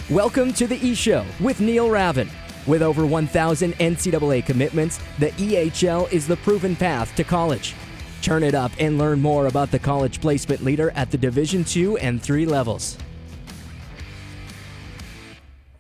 Welcome to the E-Show with Neil Ravin. With over 1,000 NCAA commitments, the EHL is the proven path to college. Turn it up and learn more about the college placement leader at the Division II and III levels.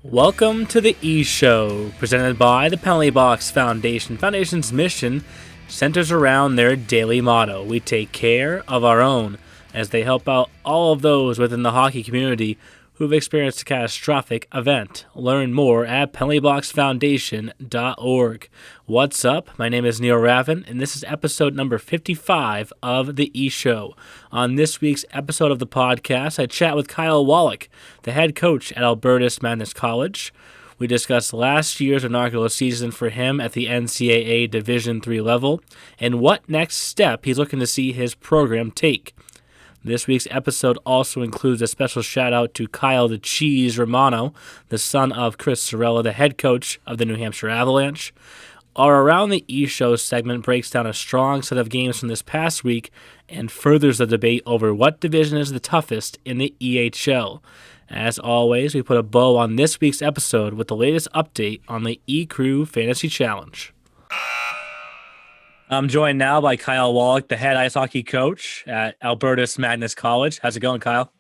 Welcome to the E-Show, presented by the Penalty Box Foundation. Foundation's mission centers around their daily motto: we take care of our own, as they help out all of those within the hockey community who've experienced a catastrophic event. Learn more at penaltyboxfoundation.org. What's up? My name is Neil Ravin, and this is episode number 55 of the E-Show. On this week's episode of the podcast, I chat with Kyle Wallack, the head coach at Albertus Magnus College. We discuss last year's inaugural season for him at the NCAA Division III level and what next step he's looking to see his program take. This week's episode also includes a special shout out to Kyle the Cheese Romano, the son of Chris Cerrella, the head coach of the New Hampshire Avalanche. Our Around the E-Show segment breaks down a strong set of games from this past week and furthers the debate over what division is the toughest in the EHL. As always, we put a bow on this week's episode with the latest update on the E-Crew Fantasy Challenge. I'm joined now by Kyle Wallack, the head ice hockey coach at Albertus Magnus College. How's it going, Kyle?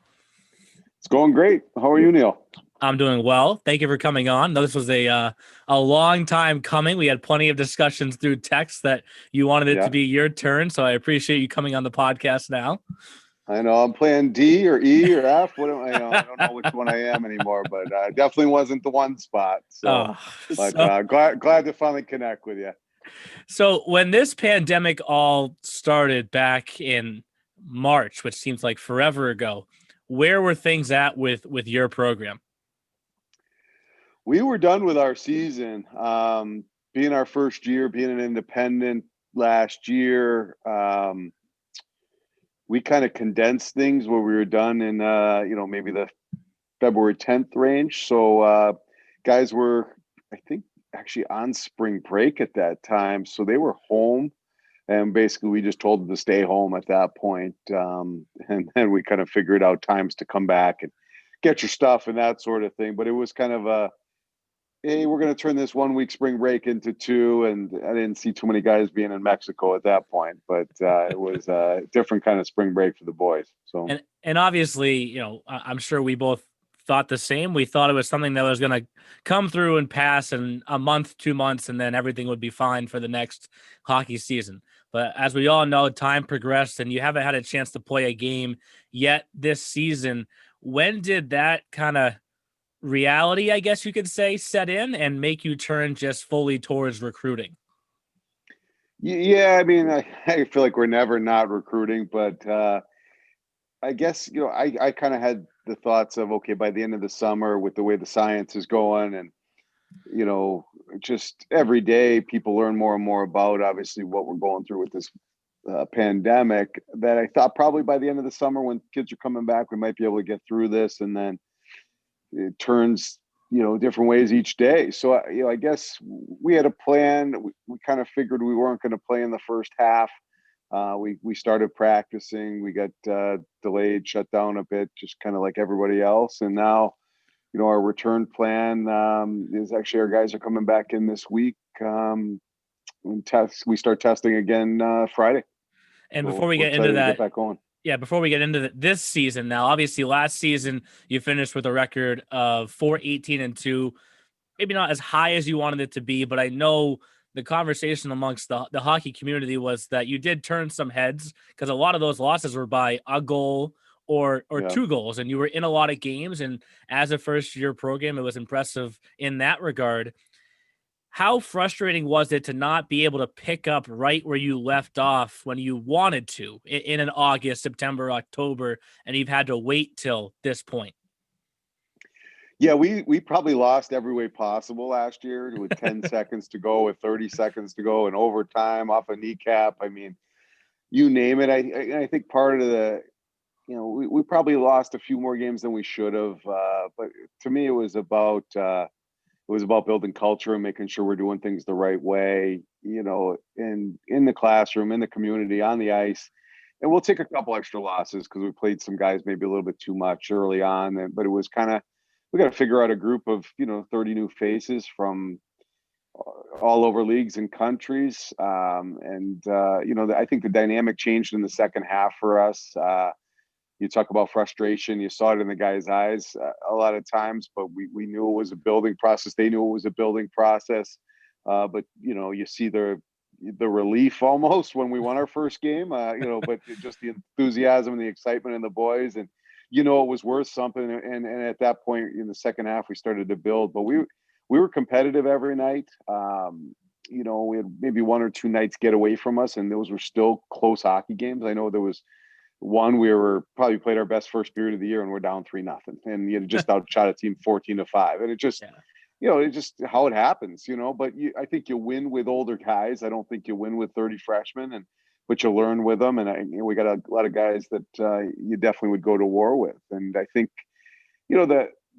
It's going great. How are you, Neil? I'm doing well. Thank you for coming on. This was a long time coming. We had plenty of discussions through text that you wanted it to be your turn, so I appreciate you coming on the podcast now. I know I'm playing D or E or F. I don't know which one I am anymore, but definitely wasn't the one spot. Glad to finally connect with you. So when this pandemic all started back in March, which seems like forever ago, where were things at with your program? We were done with our season. Being our first year, being an independent last year, we kind of condensed things where we were done in, maybe the February 10th range. So guys were, I think, actually on spring break at that time. So they were home, and basically we just told them to stay home at that point. And then we kind of figured out times to come back and get your stuff and that sort of thing. But it was kind of hey, we're going to turn this 1 week spring break into two. And I didn't see too many guys being in Mexico at that point, but it was a different kind of spring break for the boys. So, and obviously, I'm sure we both thought the same. We thought it was something that was going to come through and pass in a month, 2 months, and then everything would be fine for the next hockey season. But as we all know, time progressed and you haven't had a chance to play a game yet this season. When did that kind of reality, I guess you could say, set in and make you turn just fully towards recruiting? Yeah, I mean, I feel like we're never not recruiting, but I guess, I kind of had the thoughts of, okay, by the end of the summer, with the way the science is going and, just every day people learn more and more about obviously what we're going through with this pandemic, that I thought probably by the end of the summer when kids are coming back, we might be able to get through this. And then it turns, different ways each day. So, I guess we had a plan. We kind of figured we weren't going to play in the first half. We started practicing. We got delayed, shut down a bit, just kind of like everybody else. And now, our return plan is actually our guys are coming back in this week. We start testing again Friday. And before we get into that, get back going. Yeah, before we get into this season now, obviously last season you finished with a record of 4-18-2, maybe not as high as you wanted it to be, but I know the conversation amongst the hockey community was that you did turn some heads because a lot of those losses were by a goal or 2 goals, and you were in a lot of games. And as a first-year program, it was impressive in that regard. How frustrating was it to not be able to pick up right where you left off when you wanted to in an August, September, October, and you've had to wait till this point? Yeah, we probably lost every way possible last year with 10 seconds to go, with 30 seconds to go, and overtime off a kneecap. I mean, you name it. I think part of the, we probably lost a few more games than we should have. But to me, it was about building culture and making sure we're doing things the right way, in the classroom, in the community, on the ice. And we'll take a couple extra losses because we played some guys maybe a little bit too much early on. But it was kind of we got to figure out a group of 30 new faces from all over leagues and countries. I think the dynamic changed in the second half for us. You talk about frustration. You saw it in the guys' eyes a lot of times, but we knew it was a building process. They knew it was a building process. But you see the relief almost when we won our first game. But just the enthusiasm and the excitement in the boys, and it was worth something. And at that point in the second half, we started to build. But we were competitive every night. We had maybe one or two nights get away from us, and those were still close hockey games. I know there was one we were probably played our best first period of the year, and we're down 3-0, and you just outshot a team 14-5, and it just, it's just how it happens, But I think you win with older guys. I don't think you win with 30 freshmen, but you learn with them. And we got a lot of guys that you definitely would go to war with. And I think,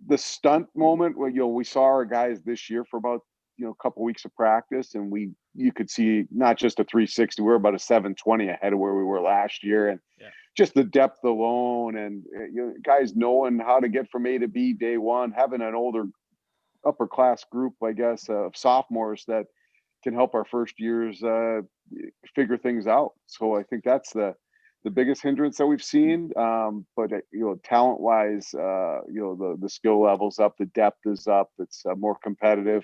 the stunt moment where we saw our guys this year for about a couple weeks of practice, and you could see not just a 360, we're about a 720 ahead of where we were last year. And just the depth alone, and guys knowing how to get from A to B day one, having an older upper class group, I guess, of sophomores that can help our first years figure things out. So I think that's the biggest hindrance that we've seen. But talent wise, the skill level's up, the depth is up. It's more competitive,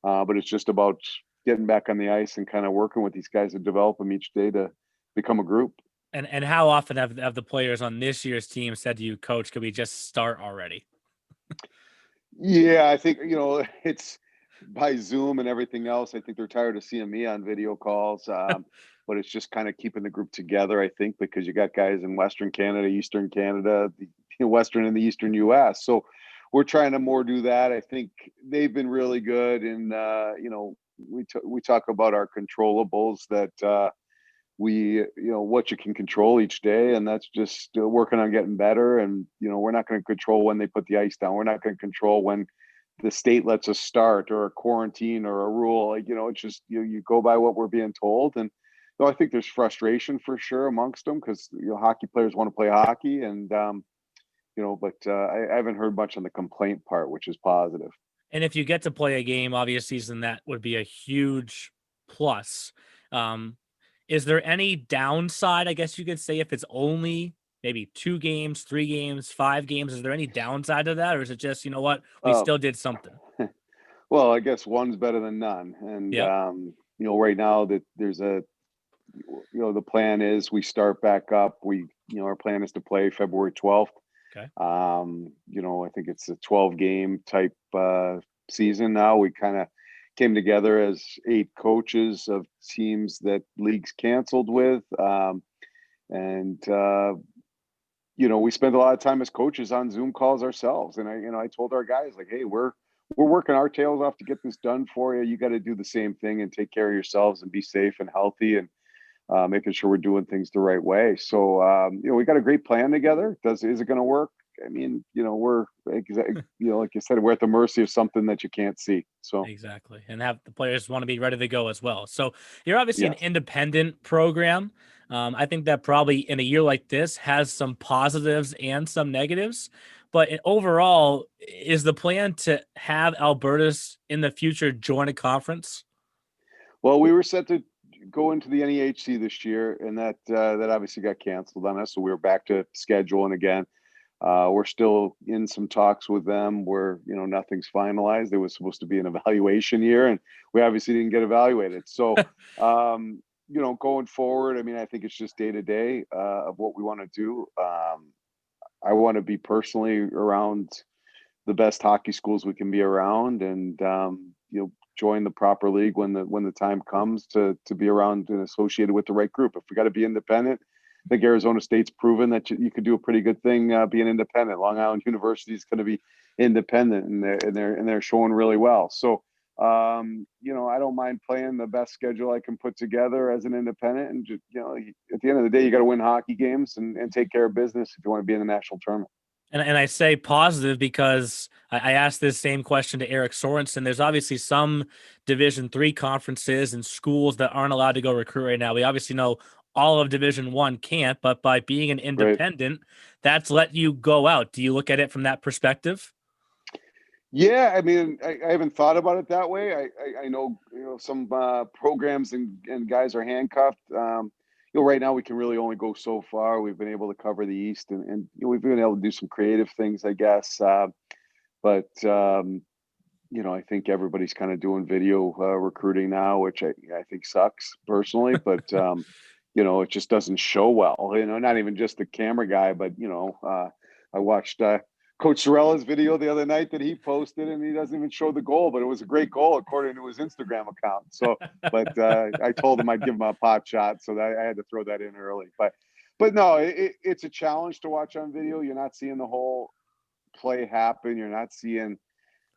but it's just about getting back on the ice and kind of working with these guys to develop them each day to become a group. And how often have the players on this year's team said to you, Coach, could we just start already? Yeah, I think, it's by Zoom and everything else. I think they're tired of seeing me on video calls. But it's just kind of keeping the group together, I think, because you got guys in Western Canada, Eastern Canada, the Western and the Eastern U.S. So we're trying to more do that. I think they've been really good. And, we talk about our controllables that what you can control each day. And that's just working on getting better. And, we're not going to control when they put the ice down. We're not going to control when the state lets us start, or a quarantine or a rule. It's just, you go by what we're being told. And I think there's frustration for sure amongst them, because hockey players want to play hockey, and but I haven't heard much on the complaint part, which is positive. And if you get to play a game, obviously, then that would be a huge plus. Is there any downside, I guess you could say, if it's only maybe 2 games, 3 games, 5 games? Is there any downside to that, or is it just, we still did something? Well, I guess one's better than none. And right now that there's the plan is we start back up. Our plan is to play February 12th. Okay. I think it's a 12-game type season now. We kind of came together as 8 coaches of teams that leagues canceled with. We spend a lot of time as coaches on Zoom calls ourselves. And I told our guys, like, hey, we're working our tails off to get this done for you. You got to do the same thing and take care of yourselves and be safe and healthy, and making sure we're doing things the right way. So, we got a great plan together. Is it going to work? I mean, we're, like you said, we're at the mercy of something that you can't see. So exactly. And have the players want to be ready to go as well. So you're obviously an independent program. I think that probably in a year like this has some positives and some negatives, but overall, is the plan to have Albertus in the future join a conference? Well, we were set to go into the NEHC this year, and that obviously got canceled on us. So we were back to scheduling again. We're still in some talks with them where, nothing's finalized. It was supposed to be an evaluation year, and we obviously didn't get evaluated. So, going forward, I mean, I think it's just day to day of what we want to do. I want to be personally around the best hockey schools we can be around, and, join the proper league when the time comes to be around and associated with the right group. If we got to be independent, I think Arizona State's proven that you could do a pretty good thing being independent. Long Island University is going to be independent, and they're showing really well. So, I don't mind playing the best schedule I can put together as an independent. And just, at the end of the day, you got to win hockey games and take care of business if you want to be in the national tournament. And I say positive because I asked this same question to Eric Sorensen. There's obviously some Division III conferences and schools that aren't allowed to go recruit right now. We obviously know all of Division I can't, but by being an independent, that's let you go out. Do you look at it from that perspective? Yeah, I mean, I haven't thought about it that way. I know, some programs and guys are handcuffed. Right now we can really only go so far. We've been able to cover the East, and we've been able to do some creative things, I guess. But I think everybody's kind of doing video recruiting now, which I think sucks personally. But it just doesn't show well. Not even just the camera guy, but I watched Coach Cerrella's video the other night that he posted, and he doesn't even show the goal, but it was a great goal according to his Instagram account. So, but I told him I'd give him a pot shot, so that I had to throw that in early. But no, it's a challenge to watch on video. You're not seeing the whole play happen. You're not seeing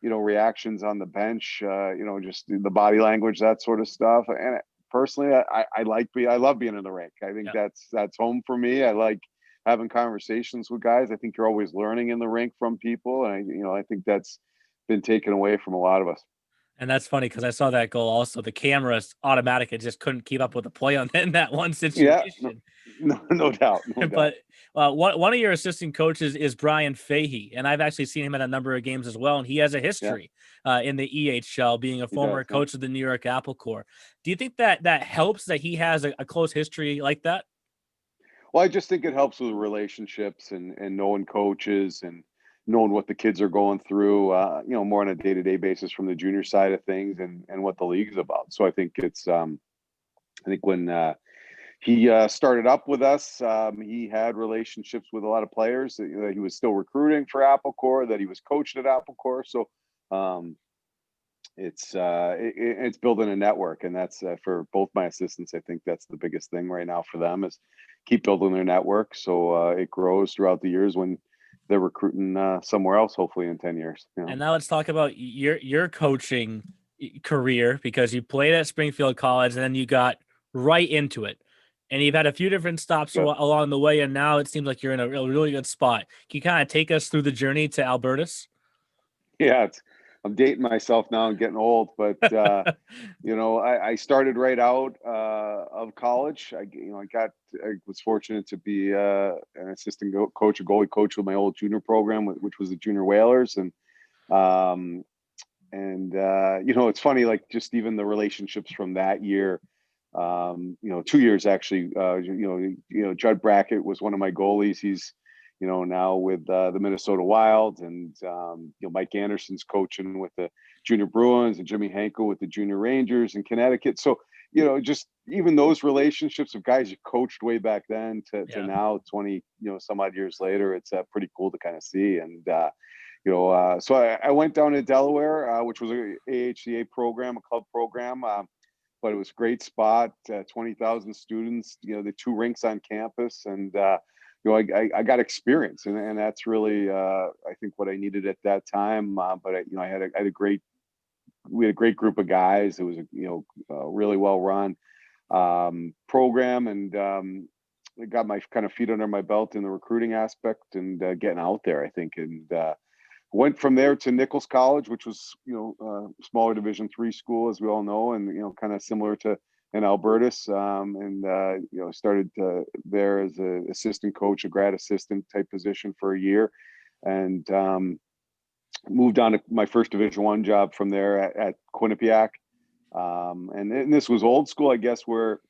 reactions on the bench, just the body language, that sort of stuff. And personally, I love being in the rink. I think that's home for me. I like having conversations with guys. I think you're always learning in the rink from people. And I think that's been taken away from a lot of us. And that's funny because I saw that goal also. The camera's automatic. It just couldn't keep up with the play in that one situation. Yeah, no doubt. No doubt. But one of your assistant coaches is Brian Fahey, and I've actually seen him at a number of games as well. And he has a history in the EHL, being a former coach of the New York Apple Corps. Do you think that helps that he has a close history like that? Well, I just think it helps with relationships and knowing coaches and knowing what the kids are going through, more on a day-to-day basis from the junior side of things and what the league's about. So I think it's, I think when he started up with us, he had relationships with a lot of players that he was still recruiting for Apple Corps, that he was coached at Apple Corps. So it's building a network, and that's for both my assistants. I think that's the biggest thing right now for them is keep building their network so it grows throughout the years when they're recruiting somewhere else, hopefully in 10 years. And now let's talk about your coaching career, because you played at Springfield College and then you got right into it. And you've had a few different stops along the way, and now it seems like you're in a really good spot. Can you kind of take us through the journey to Albertus? Yeah, I'm dating myself now and getting old, but I started right out of college. I was fortunate to be an assistant coach, a goalie coach with my old junior program, which was the Junior Whalers, and it's funny, like just even the relationships from that year. 2 years actually. Judd Brackett was one of my goalies. He's now with the Minnesota Wild, and Mike Anderson's coaching with the Junior Bruins, and Jimmy Hanko with the Junior Rangers in Connecticut. So just even those relationships of guys you coached way back then to now 20 some odd years later, it's pretty cool to kind of see. And so I went down to Delaware, which was a AHCA program, a club program. But it was a great spot, 20,000 students, the 2 rinks on campus. And, I got experience, and that's really, I think, what I needed at that time. But we had a great group of guys. It was a really well run program, and I got my kind of feet under my belt in the recruiting aspect and getting out there, I think. And went from there to Nichols College, which was a smaller Division III school, as we all know, and kind of similar to in Albertus, and started there as an assistant coach, a grad assistant type position for a year, and moved on to my first Division I job from there at Quinnipiac, and this was old school, I guess, where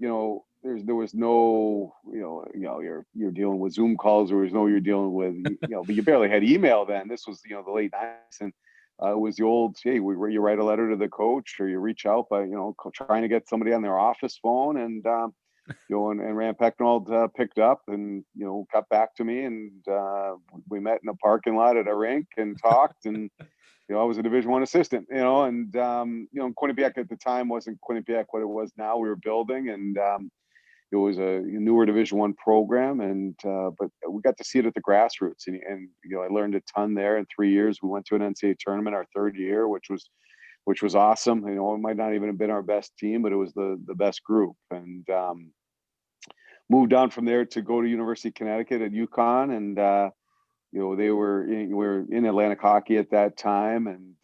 there was no you're dealing with Zoom calls, you're dealing with but you barely had email then. This was the late 90s, and it was the old, hey, you write a letter to the coach, or you reach out by trying to get somebody on their office phone, and and Rand Pecknold picked up and got back to me, and we met in a parking lot at a rink and talked, and I was a Division I assistant, and Quinnipiac at the time wasn't Quinnipiac what it was now. We were building, and it was a newer Division I program, and but we got to see it at the grassroots, and I learned a ton there in 3 years. We went to an NCAA tournament our third year, which was awesome. It might not even have been our best team, but it was the best group. And moved on from there to go to University of Connecticut at UConn, and we were in Atlantic hockey at that time, and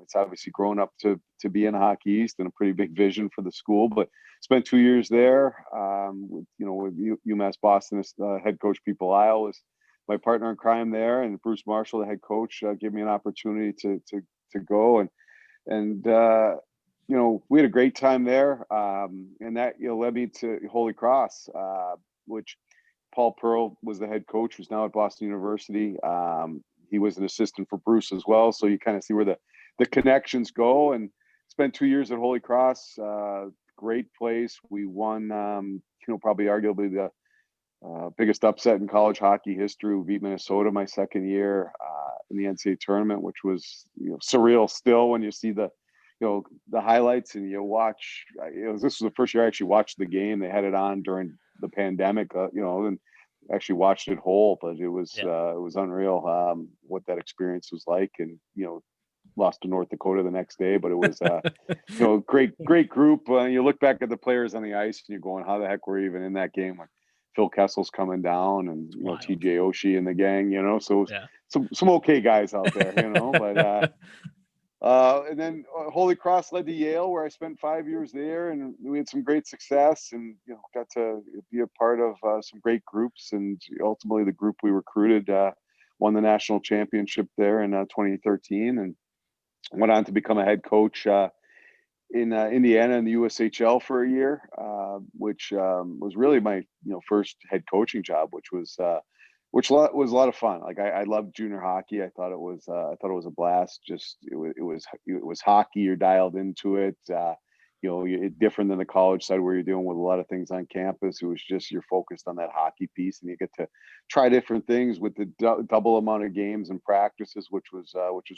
it's obviously grown up to be in Hockey East, and a pretty big vision for the school. But spent 2 years there with UMass Boston. Head coach Pete Belisle was my partner in crime there, and Bruce Marshall, the head coach, gave me an opportunity to go, and we had a great time there, and that led me to Holy Cross, which Paul Pearl was the head coach, who's now at Boston University. He was an assistant for Bruce as well, so you kind of see where the connections go. And spent 2 years at Holy Cross. Great place. We won, probably arguably the biggest upset in college hockey history. We beat Minnesota my second year in the NCAA tournament, which was surreal still when you see the highlights and you watch. This was the first year I actually watched the game. They had it on during the pandemic, and actually watched it whole. But it was unreal what that experience was like, and lost to North Dakota the next day. But it was great group. You look back at the players on the ice and you're going, how the heck were we even in that game? Like Phil Kessel's coming down, and TJ Oshie and the gang. So some okay guys out there. But. And then Holy Cross led to Yale, where I spent 5 years there, and we had some great success, and got to be a part of some great groups, and ultimately the group we recruited won the national championship there in 2013, and went on to become a head coach in Indiana in the USHL for a year, which was really my first head coaching job, which was a lot of fun. Like I loved junior hockey. I thought it was a blast. Just it was hockey. You're dialed into it. Different than the college side where you're dealing with a lot of things on campus. It was just you're focused on that hockey piece, and you get to try different things with the double amount of games and practices, which was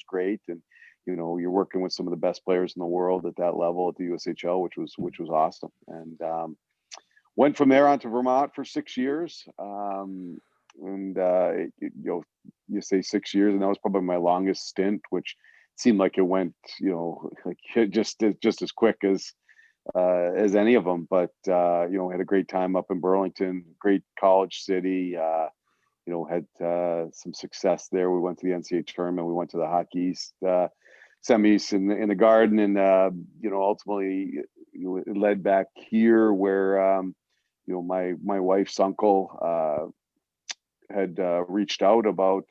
great. And you're working with some of the best players in the world at that level at the USHL, which was awesome. And went from there on to Vermont for 6 years. You say 6 years, and that was probably my longest stint, which seemed like it went, just as quick as any of them. But had a great time up in Burlington, great college city. Had some success there. We went to the NCAA tournament. We went to the Hockey East semis in the Garden, and ultimately it led back here where my wife's uncle had reached out about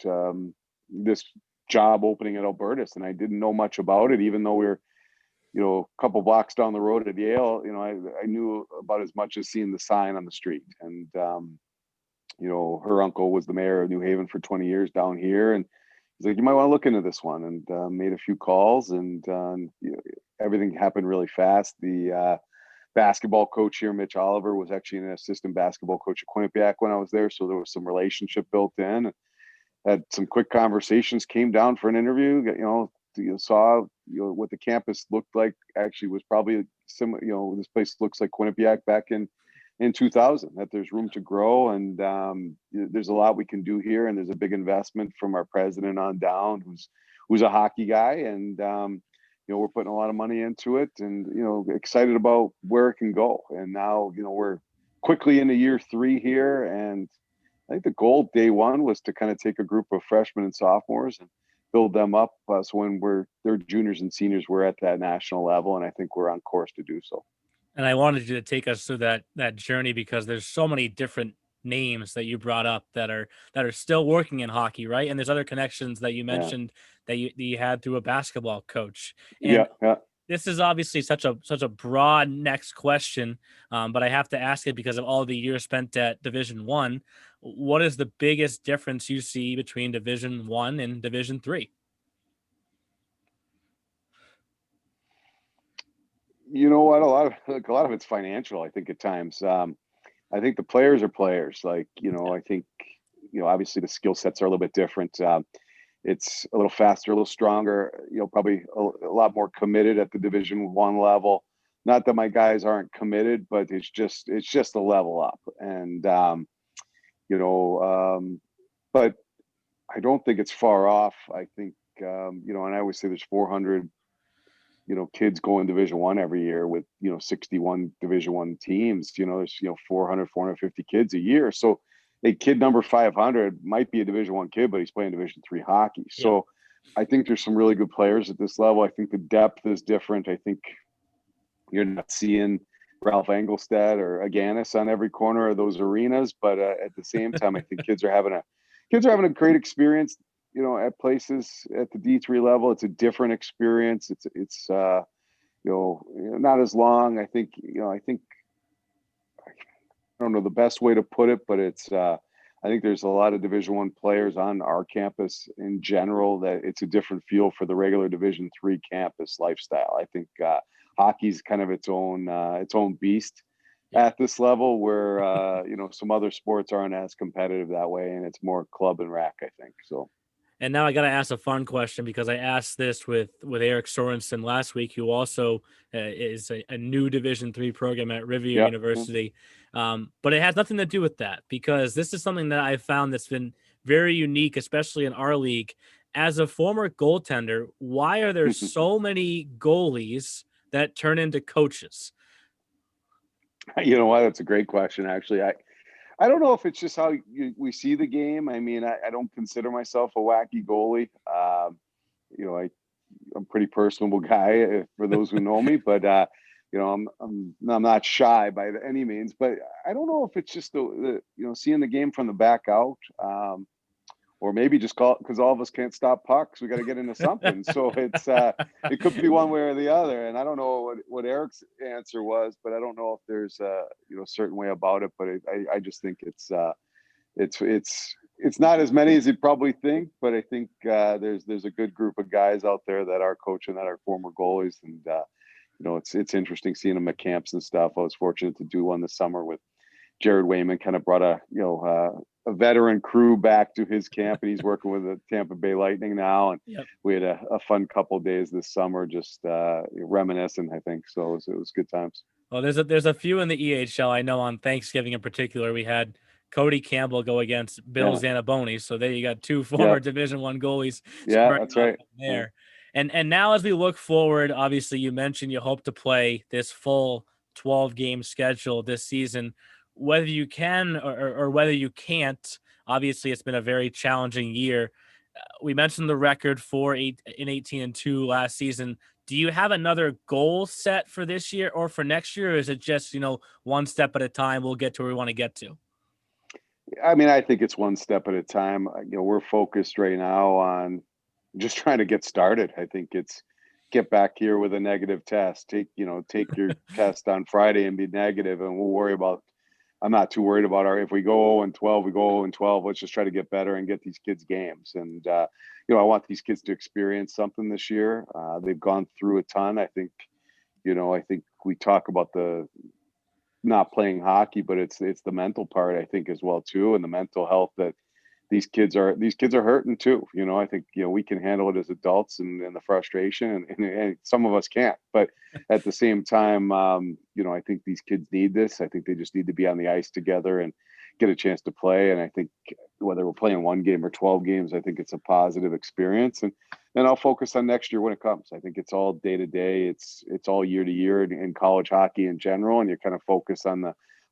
this job opening at Albertus, and I didn't know much about it, even though we were a couple blocks down the road at Yale. I knew about as much as seeing the sign on the street. And her uncle was the mayor of New Haven for 20 years down here, and he's like, you might want to look into this one. And made a few calls, and everything happened really fast. The basketball coach here, Mitch Oliver, was actually an assistant basketball coach at Quinnipiac when I was there. So there was some relationship built in. Had some quick conversations, came down for an interview, saw what the campus looked like. Actually was probably similar. This place looks like Quinnipiac back in 2000, that there's room to grow. And there's a lot we can do here. And there's a big investment from our president on down, who's a hockey guy. And, we're putting a lot of money into it, and, excited about where it can go. And now, we're quickly into year 3 here. And I think the goal day one was to kind of take a group of freshmen and sophomores and build them up. So when they're juniors and seniors, we're at that national level. And I think we're on course to do so. And I wanted you to take us through that journey, because there's so many different names that you brought up that are still working in hockey, right? And there's other connections that you mentioned that you had through a basketball coach. And this is obviously such a broad next question, but I have to ask it because of all the years spent at Division I. What is the biggest difference you see between Division I and Division III? You know what? A lot of it's financial, I think, at times. I think the players are players. Like, I think, obviously the skill sets are a little bit different. It's a little faster, a little stronger, probably a lot more committed at the Division I level. Not that my guys aren't committed, but it's just a level up. And, but I don't think it's far off. I think, and I always say there's 400, kids going Division I every year with, 61 Division I teams. There's, 400, 450 kids a year. So a kid number 500 might be a Division I kid, but he's playing Division III hockey. So I think there's some really good players at this level. I think the depth is different. I think you're not seeing Ralph Engelstad or Aganis on every corner of those arenas, but at the same time, I think kids are having kids are having a great experience, at places at the D3 level. It's a different experience. It's not as long. I don't know the best way to put it, but I think there's a lot of Division I players on our campus in general that it's a different feel for the regular Division III campus lifestyle. I think hockey's kind of its own beast at this level, where some other sports aren't as competitive that way, and it's more club and rack, I think. So. And now I got to ask a fun question, because I asked this with Eric Sorensen last week, who also is a new Division III program at Rivier University. But it has nothing to do with that, because this is something that I've found that's been very unique, especially in our league. As a former goaltender, why are there so many goalies that turn into coaches? You know what? That's a great question, actually. I don't know if it's just how we see the game. I mean, I don't consider myself a wacky goalie. I'm a pretty personable guy, for those who know me, but I'm not shy by any means. But I don't know if it's just the seeing the game from the back out, or maybe just because all of us can't stop pucks, we got to get into something. So it could be one way or the other. And I don't know what Eric's answer was, but I don't know if there's a certain way about it. But I just think it's not as many as you'd probably think. But I think there's a good group of guys out there that are coaching, that are former goalies, and it's interesting seeing them at camps and stuff. I was fortunate to do one this summer with Jared Wayman. Kind of brought a veteran crew back to his camp, and he's working with the Tampa Bay Lightning now. And we had a fun couple of days this summer, just reminiscing, I think. So it was good times. Well, there's a few in the EHL. I know on Thanksgiving in particular, we had Cody Campbell go against Bill Zanaboni. So there you got two former Division I goalies. Yeah, that's right. There. And now as we look forward, obviously you mentioned you hope to play this full 12-game schedule this season. Whether you can or whether you can't, obviously it's been a very challenging year. We mentioned the record in 18-2 last season. Do you have another goal set for this year or for next year? Or is it just, one step at a time, we'll get to where we want to get to? I mean, I think it's one step at a time. We're focused right now on just trying to get started. I think it's get back here with a negative test. Take your test on Friday and be negative, and we'll worry about. I'm not too worried about if we go 0-12, we go 0-12. Let's just try to get better and get these kids games. And, I want these kids to experience something this year. They've gone through a ton. I think we talk about the not playing hockey, but it's the mental part, I think, as well, too. And the mental health that these kids are hurting too. I think, we can handle it as adults and the frustration and some of us can't, but at the same time, I think these kids need this. I think they just need to be on the ice together and get a chance to play. And I think whether we're playing one game or 12 games, I think it's a positive experience. And then I'll focus on next year when it comes. I think it's all day to day. It's all year to year in college hockey in general. And you kind of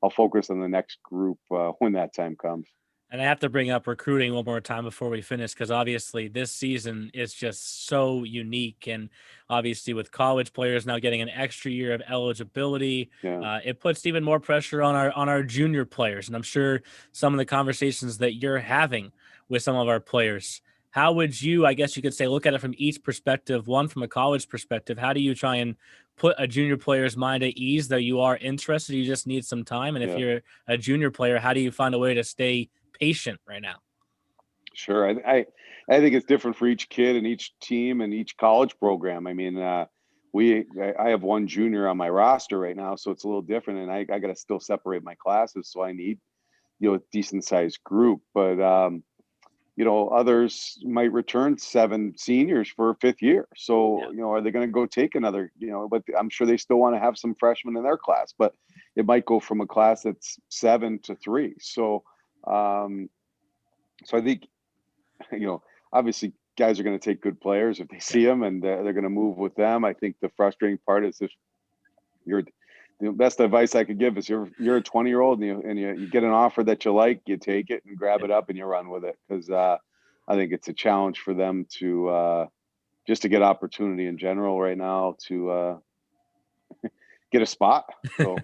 I'll focus on the next group when that time comes. And I have to bring up recruiting one more time before we finish, because obviously this season is just so unique. And obviously with college players now getting an extra year of eligibility, it puts even more pressure on our junior players. And I'm sure some of the conversations that you're having with some of our players, how would you, I guess you could say, look at it from each perspective? One, from a college perspective, how do you try and put a junior player's mind at ease that you are interested, you just need some time? And if you're a junior player, how do you find a way to stay patient right now? Sure. I think it's different for each kid and each team and each college program. I mean, I have one junior on my roster right now, so it's a little different, and I got to still separate my classes, so I need a decent sized group. But others might return 7 seniors for a 5th year, so are they going to go take another? But I'm sure they still want to have some freshmen in their class, but it might go from a class that's 7 to 3. So I think, obviously guys are going to take good players if they see them, and they're going to move with them. I think the frustrating part is the best advice I could give is you're a 20-year-old and you get an offer that you like, you take it and grab it up and you run with it. Cause I think it's a challenge for them to just to get opportunity in general right now to get a spot. So.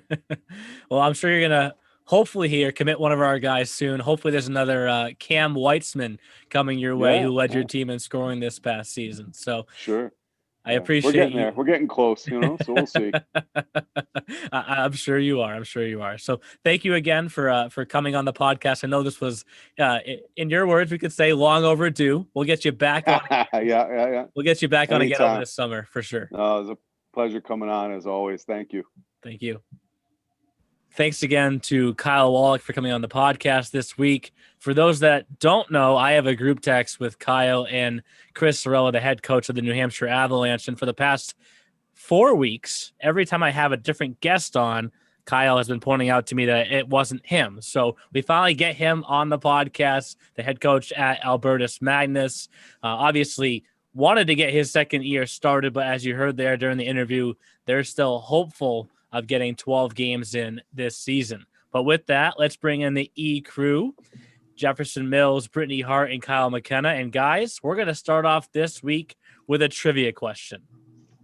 Well, I'm sure you're going to hopefully here, commit one of our guys soon. Hopefully there's another Cam Weitzman coming your way who led your team in scoring this past season. So sure. I appreciate We're getting you. there. We're getting close, so we'll see. I'm sure you are. I'm sure you are. So thank you again for coming on the podcast. I know this was, in your words, we could say long overdue. We'll get you back on. Yeah. We'll get you back on again Anytime. over this summer for sure. It was a pleasure coming on as always. Thank you. Thank you. Thanks again to Kyle Wallack for coming on the podcast this week. For those that don't know, I have a group text with Kyle and Chris Cerrella, the head coach of the New Hampshire Avalanche. And for the past 4 weeks, every time I have a different guest on, Kyle has been pointing out to me that it wasn't him. So we finally get him on the podcast, the head coach at Albertus Magnus. Obviously wanted to get his second year started, but as you heard there during the interview, they're still hopeful of getting 12 games in this season. But with that, let's bring in the E crew, Jefferson Mills, Brittany Hart, and Kyle McKenna. And guys, we're going to start off this week with a trivia question.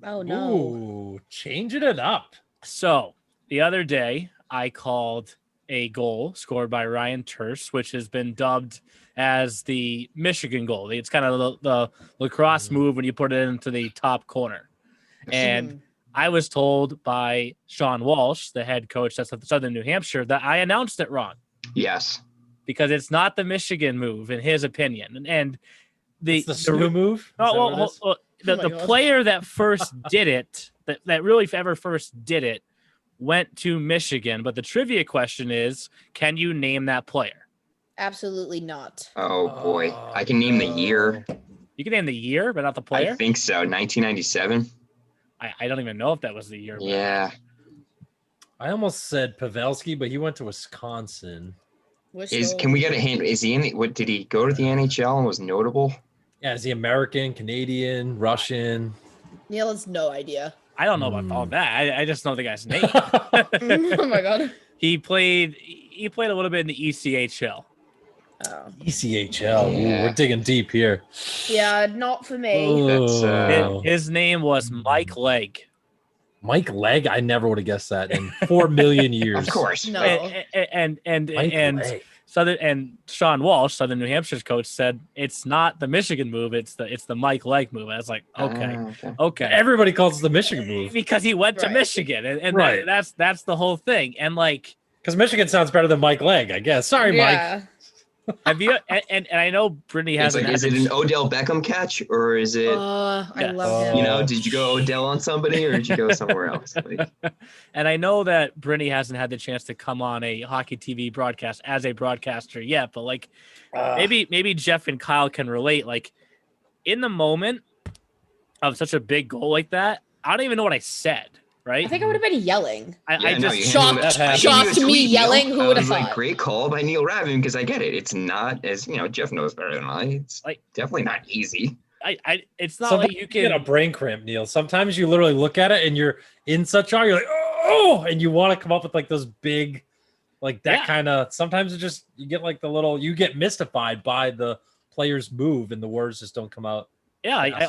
Oh, no. Ooh, changing it up. So the other day, I called a goal scored by Ryan Terse, which has been dubbed as the Michigan goal. It's kind of the lacrosse move when you put it into the top corner. And I was told by Sean Walsh, the head coach that's at Southern New Hampshire, that I announced it wrong. Yes. Because it's not the Michigan move, in his opinion. And the SNU move? The player that first did it, that really ever first did it, went to Michigan. But the trivia question is, can you name that player? Absolutely not. Oh, boy. I can name the year. You can name the year, but not the player? I think so. 1997. I don't even know if that was the year. Yeah. I almost said Pavelski, but he went to Wisconsin. Can we get a hint? Is he in what did he go to the NHL and was notable? Yeah, is he American, Canadian, Russian? Neil has no idea. I don't know about all that. I just know the guy's name. Oh my god. He played a little bit in the ECHL. Oh. ECHL. Yeah. Ooh, we're digging deep here. Yeah, not for me. That's, His name was Mike Legg. Mike Legg? I never would have guessed that in 4 million years. Of course. No. Mike Legg. And Sean Walsh, Southern New Hampshire's coach, said it's not the Michigan move, it's the Mike Legg move. I was like, okay. Everybody calls it the Michigan move because he went to Michigan, and right. that's the whole thing. And like, because Michigan sounds better than Mike Legg, I guess. Sorry, Mike. Have you? And I know Brittany has. Is it an Odell Beckham catch or is it? I love him. Did you go Odell on somebody or did you go somewhere else? And I know that Brittany hasn't had the chance to come on a hockey TV broadcast as a broadcaster yet, but like maybe Jeff and Kyle can relate. Like in the moment of such a big goal like that, I don't even know what I said. Right? I think I would have been yelling. I just shocked me yelling. Who would have thought? Like, great call by Neil Ravin because I get it. It's not as Jeff knows better than I. It's like definitely not easy. It's not Sometimes like you can get a brain cramp, Neil. Sometimes you literally look at it and you're in such awe. You're like, oh, and you want to come up with like those big, like that kind of. Sometimes it just you get like you get mystified by the player's move and the words just don't come out. Yeah, I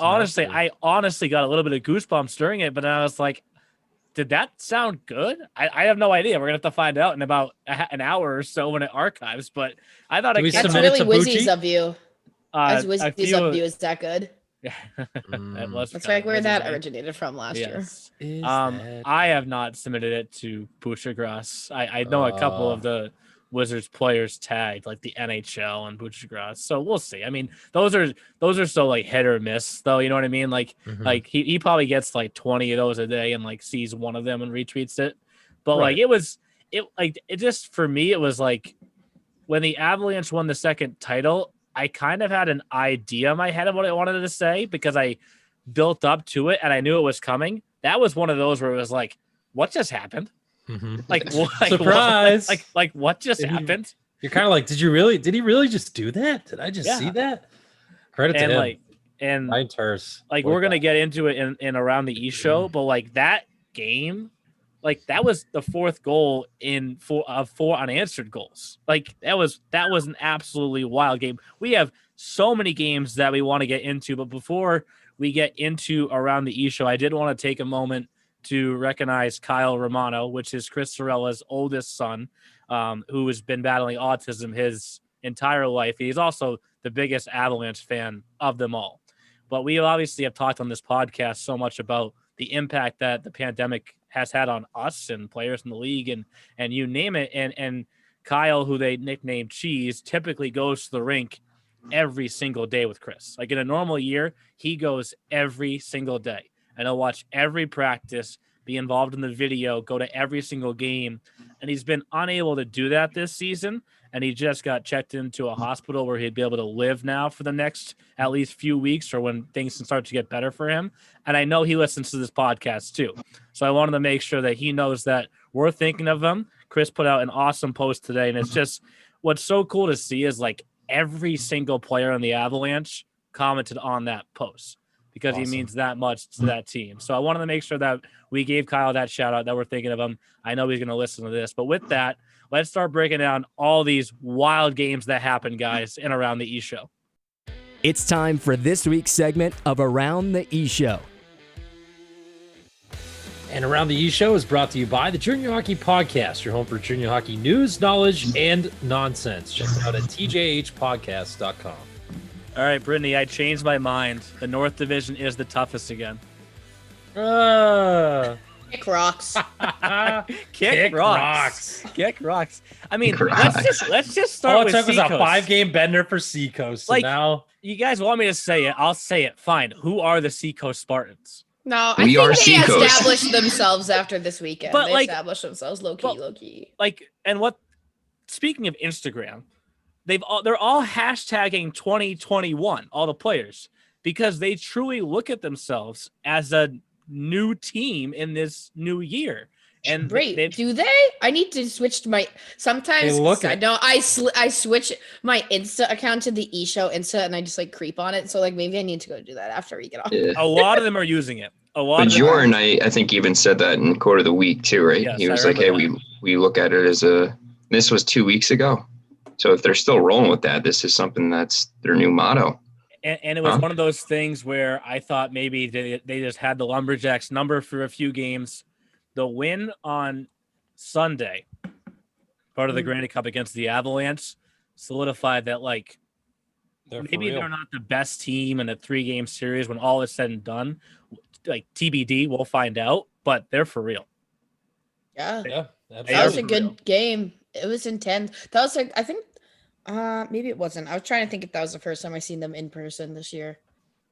honestly got a little bit of goosebumps during it, but then I was like, did that sound good? I have no idea. We're gonna have to find out in about an hour or so when it archives. But I thought that's really Wizzies of you. As Wizzies of you, is that good? Yeah, that's like where that originated from last year. I have not submitted it to Bouchergras. I know a couple of the Wizards players tagged like the NHL and Bouchergras, so we'll see. I mean, those are so like hit or miss, though. You know what I mean? Like he probably gets like 20 of those a day and like sees one of them and retweets it. But like it just for me it was like when the Avalanche won the second title, I kind of had an idea in my head of what I wanted to say because I built up to it and I knew it was coming. That was one of those where it was like, what just happened? Like surprise! Like what just happened? You're kind of like, did he really just do that? Did I just see that? Credit to him. And Ryan Terse. Like we're gonna get into it in around the E show, but like that game, like that was the fourth goal in four unanswered goals. Like that was an absolutely wild game. We have so many games that we want to get into, but before we get into around the E show, I did want to take a moment to recognize Kyle Romano, which is Chris Cerrella's oldest son. who has been battling autism his entire life. He's also the biggest Avalanche fan of them all. But we obviously have talked on this podcast so much about the impact that the pandemic has had on us and players in the league and you name it. And Kyle, who they nicknamed Cheese, typically goes to the rink every single day with Chris. Like in a normal year, he goes every single day and he'll watch every practice, be involved in the video, go to every single game. And he's been unable to do that this season. And he just got checked into a hospital where he'd be able to live now for the next at least few weeks or when things can start to get better for him. And I know he listens to this podcast too. So I wanted to make sure that he knows that we're thinking of him. Chris put out an awesome post today. And it's just what's so cool to see is like every single player on the Avalanche commented on that post because he means that much to that team. So I wanted to make sure that we gave Kyle that shout out, that we're thinking of him. I know he's going to listen to this, but with that, let's start breaking down all these wild games that happen, guys, in Around the E-Show. It's time for this week's segment of Around the E-Show. And Around the E-Show is brought to you by the Junior Hockey Podcast, your home for junior hockey news, knowledge, and nonsense. Check it out at tjhpodcast.com. All right, Brittany, I changed my mind. The North Division is the toughest again. Kick rocks. Kick rocks. Kick rocks. I mean, let's just start with Seacoast. All it took was a 5-game bender for Seacoast. So like, now you guys want me to say it? I'll say it. Fine. Who are the Seacoast Spartans? No, I think they established themselves after this weekend. But they established themselves low key. Like, and what? Speaking of Instagram, they're all hashtagging 2021, all the players, because they truly look at themselves as a new team in this new year. And do they? I need to switch to my. Sometimes I know I switch my Insta account to the E-Show Insta, and I just like creep on it. So like maybe I need to go do that after we get off. Yeah. A lot of them are using it. But Jordan, I think even said that in Quarter of the Week too, right? Yes, he was like, "Hey, we look at it as a." This was 2 weeks ago, so if they're still rolling with that, this is something that's their new motto. And it was one of those things where I thought maybe they just had the Lumberjacks number for a few games. The win on Sunday, part of the Granite Cup against the Avalanche, solidified that like maybe they're not the best team in a 3-game series when all is said and done. Like TBD, we'll find out, but they're for real. Yeah, absolutely. That was a good game. It was intense. That was like I think maybe it wasn't. I was trying to think if that was the first time I seen them in person this year.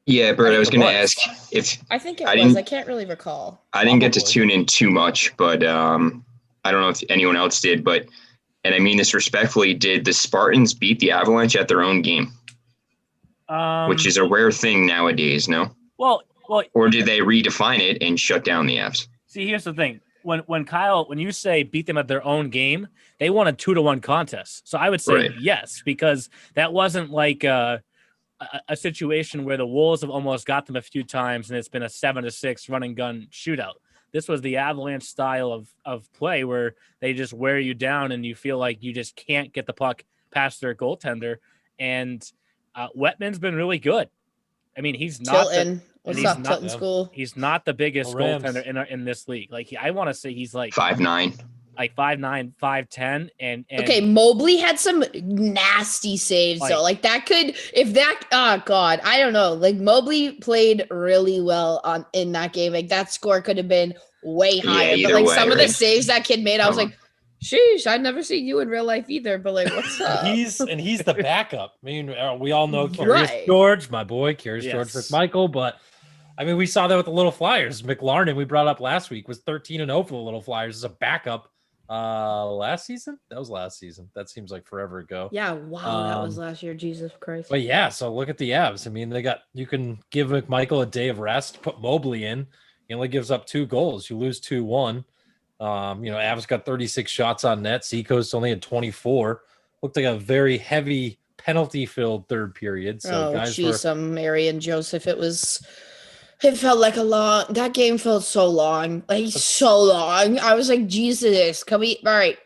Yeah, Bert, I was going to ask if I think it was. I can't really recall. I didn't get to tune in too much, but I don't know if anyone else did. But, and I mean this respectfully, did the Spartans beat the Avalanche at their own game? Which is a rare thing nowadays, no? Well, or did they redefine it and shut down the Avs? See, here's the thing. When Kyle, when you say beat them at their own game, they won a 2-1 contest. So I would say yes, because that wasn't like a situation where the Wolves have almost got them a few times and it's been a 7-6 run and gun shootout. This was the Avalanche style of play where they just wear you down and you feel like you just can't get the puck past their goaltender. And Wetman's been really good. I mean, he's not Tilton School? He's not the biggest goaltender in this league. Like I want to say he's like 5'9", like 5'9", 5'10", and okay. Mobley had some nasty saves though. Like that could, oh god, I don't know. Like Mobley played really well in that game. Like that score could have been way higher. But like some of the saves that kid made, I was like, sheesh, I'd never seen you in real life either. But like, what's up? He's the backup. I mean, we all know Curious George, my boy, Curious George McMichael, but. I mean, we saw that with the Little Flyers. McLarnon, we brought up last week, was 13-0 for the Little Flyers as a backup last season. That was last season. That seems like forever ago. Yeah, wow, that was last year. Jesus Christ. But yeah, so look at the Avs. I mean, you can give McMichael a day of rest, put Mobley in. He only gives up 2 goals. You lose 2-1. Avs got 36 shots on net. Seacoast only had 24. Looked like a very heavy penalty-filled third period. So Marion Joseph, it felt like that game felt so long, so long. I was like, Jesus, all right,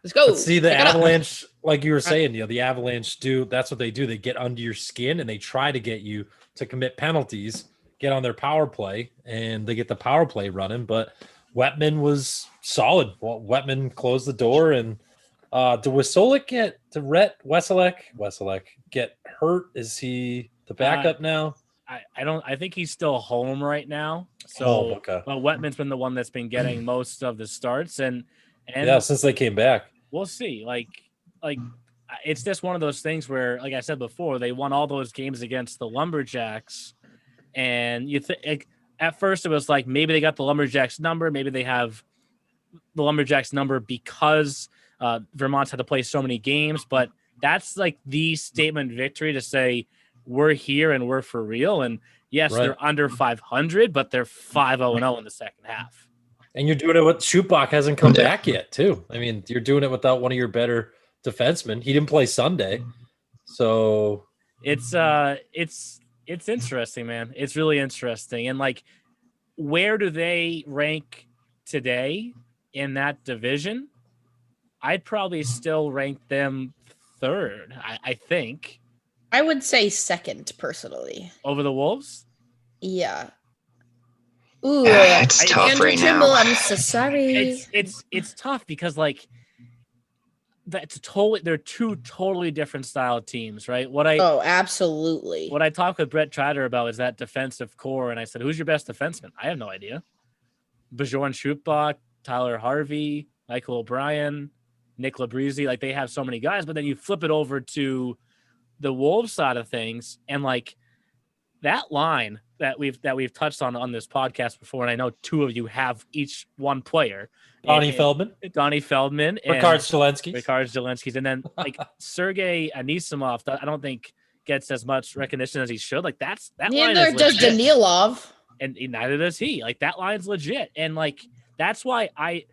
let's go. But see, the Avalanche, like you were saying, the Avalanche that's what they do. They get under your skin and they try to get you to commit penalties, get on their power play, and they get the power play running. But Wetman was solid. Well, Wetman closed the door and Did Wesolek get hurt? Is he the backup now? I think he's still home right now. So, okay. But Wetman's been the one that's been getting most of the starts, and yeah, since they came back, we'll see. Like it's just one of those things where, like I said before, they won all those games against the Lumberjacks, and you think at first it was like maybe they got the Lumberjacks number, maybe they have the Lumberjacks number because Vermont's had to play so many games, but that's like the statement victory to say we're here and we're for real. And yes, They're under 500, but they're 5-0-0 in the second half. And you're doing it with Schupbach hasn't come back yet, too. I mean, you're doing it without one of your better defensemen. He didn't play Sunday, so it's interesting, man. It's really interesting. And like, where do they rank today in that division? I'd probably still rank them third. I think. I would say second, personally. Over the Wolves? Yeah. Ooh, it's tough right Trimble, now. I'm so sorry. It's tough because like they're two totally different style teams, right? Absolutely. What I talked with Brett Trotter about is that defensive core, and I said, "Who's your best defenseman?" I have no idea. Bjorn Schupbach, Tyler Harvey, Michael O'Brien, Nick Labrizzi, like they have so many guys, but then you flip it over to the Wolves side of things, and like that line that we've touched on this podcast before, and I know two of you have each one player. Donnie Feldman, and Ricard Zelensky's, and then like Sergei Anisimov, that I don't think gets as much recognition as he should. Like that neither does Danilov, and neither does he. Like that line's legit, and like that's why I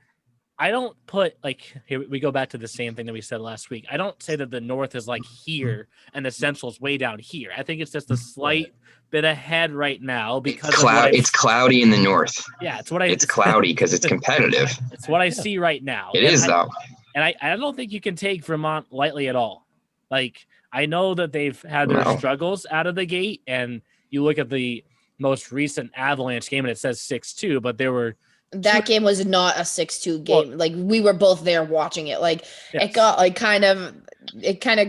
don't put like here we go back to the same thing that we said last week. I don't say that the North is like here and the Central's way down here. I think it's just a slight bit ahead right now because it's cloudy in the North. Yeah, it's cloudy because it's competitive. It's what I see right now. It is though, and I don't think you can take Vermont lightly at all. Like I know that they've had their struggles out of the gate, and you look at the most recent Avalanche game and it says 6-2, but there were. That game was not a 6-2 game. Like we were both there watching it. Like it got like kind of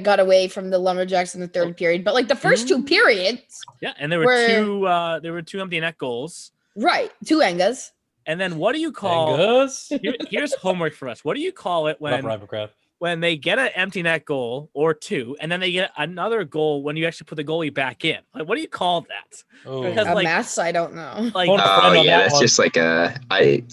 got away from the Lumberjacks in the third period, but like the first two periods. Yeah, and there were two empty net goals. Right, two Engas. And then what do you call? Here's homework for us. What do you call it when they get an empty net goal or two, and then they get another goal when you actually put the goalie back in? Like, what do you call that? Because mess, I don't know. Like, that's just like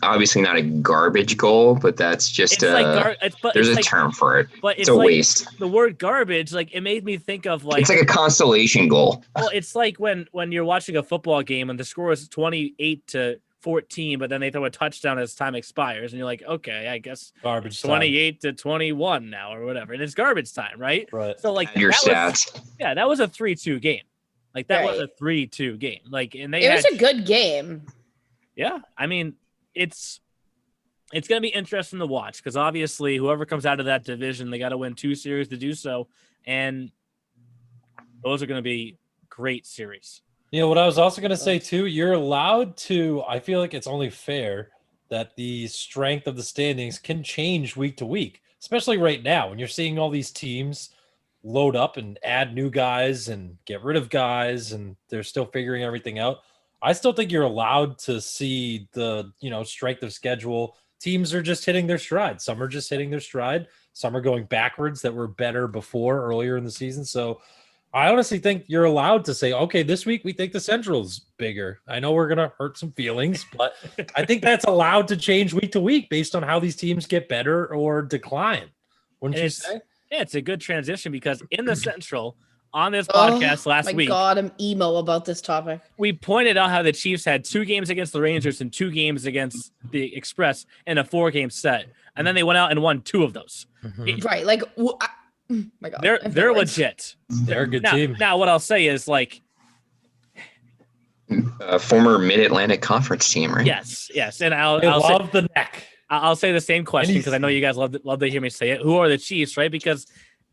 obviously not a garbage goal, but that's just there's a term for it. But it's a waste. The word garbage, like it made me think of like it's like a consolation goal. Well, it's like when you're watching a football game and the score is 28-14, but then they throw a touchdown as time expires, and you're like, okay, I guess garbage 28-21 now or whatever, and it's garbage time, right? Right. So like your stats. That was a 3-2 game. Like that was a 3-2 game. Like, and it was a good game. Yeah, I mean, it's gonna be interesting to watch because obviously whoever comes out of that division, they got to win 2 series to do so, and those are gonna be great series. You know what I was also going to say too, you're allowed to, I feel like it's only fair that the strength of the standings can change week to week, especially right now when you're seeing all these teams load up and add new guys and get rid of guys, and they're still figuring everything out. I still think you're allowed to see the, strength of schedule. Teams are just hitting their stride. Some are just hitting their stride. Some are going backwards that were better before earlier in the season. So I honestly think you're allowed to say, okay, this week we think the Central's bigger. I know we're going to hurt some feelings, but I think that's allowed to change week to week based on how these teams get better or decline. Wouldn't you say? Yeah, it's a good transition because in the Central, on this podcast last week. My God, I'm emo about this topic. We pointed out how the Chiefs had 2 games against the Rangers and 2 games against the Express in a 4-game set. And then they went out and won 2 of those. Right. Like, oh my God, they're legit. They're a good team. Now, what I'll say is like former Mid-Atlantic Conference team, right? Yes, and I'll love the neck. I'll say the same question because I know you guys love to hear me say it. Who are the Chiefs, right? Because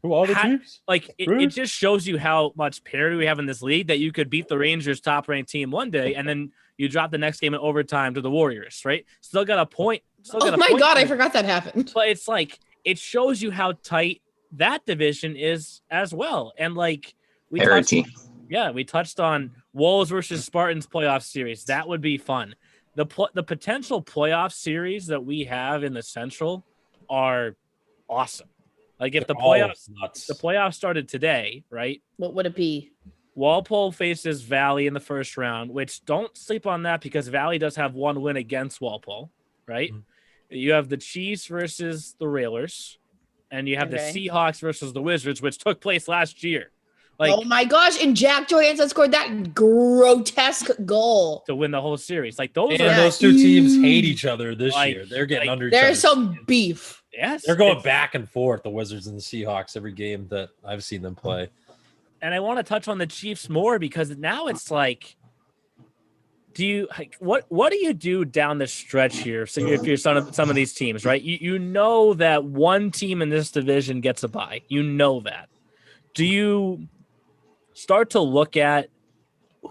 who are the Chiefs? Like it just shows you how much parity we have in this league that you could beat the Rangers top-ranked team one day and then you drop the next game in overtime to the Warriors, right? Still got a point. Oh my God, I forgot that happened. But it's like it shows you how tight that division is as well. And like we touched on Wolves versus Spartans playoff series. That would be fun. The potential playoff series that we have in the Central are awesome. Like if the playoffs started today, right? What would it be? Walpole faces Valley in the first round, which don't sleep on that because Valley does have one win against Walpole, right? Mm-hmm. You have the Chiefs versus the Railers, and you have the Seahawks versus the Wizards, which took place last year. Like, oh my gosh! And Jack Johansson scored that grotesque goal to win the whole series. Like those two teams hate each other this year. They're getting under each other. There's some beef. Yes, they're going back and forth. The Wizards and the Seahawks every game that I've seen them play. And I want to touch on the Chiefs more because now it's like, what do you do down the stretch here? So if you're some of these teams, right? You know that one team in this division gets a bye. You know that. Do you start to look at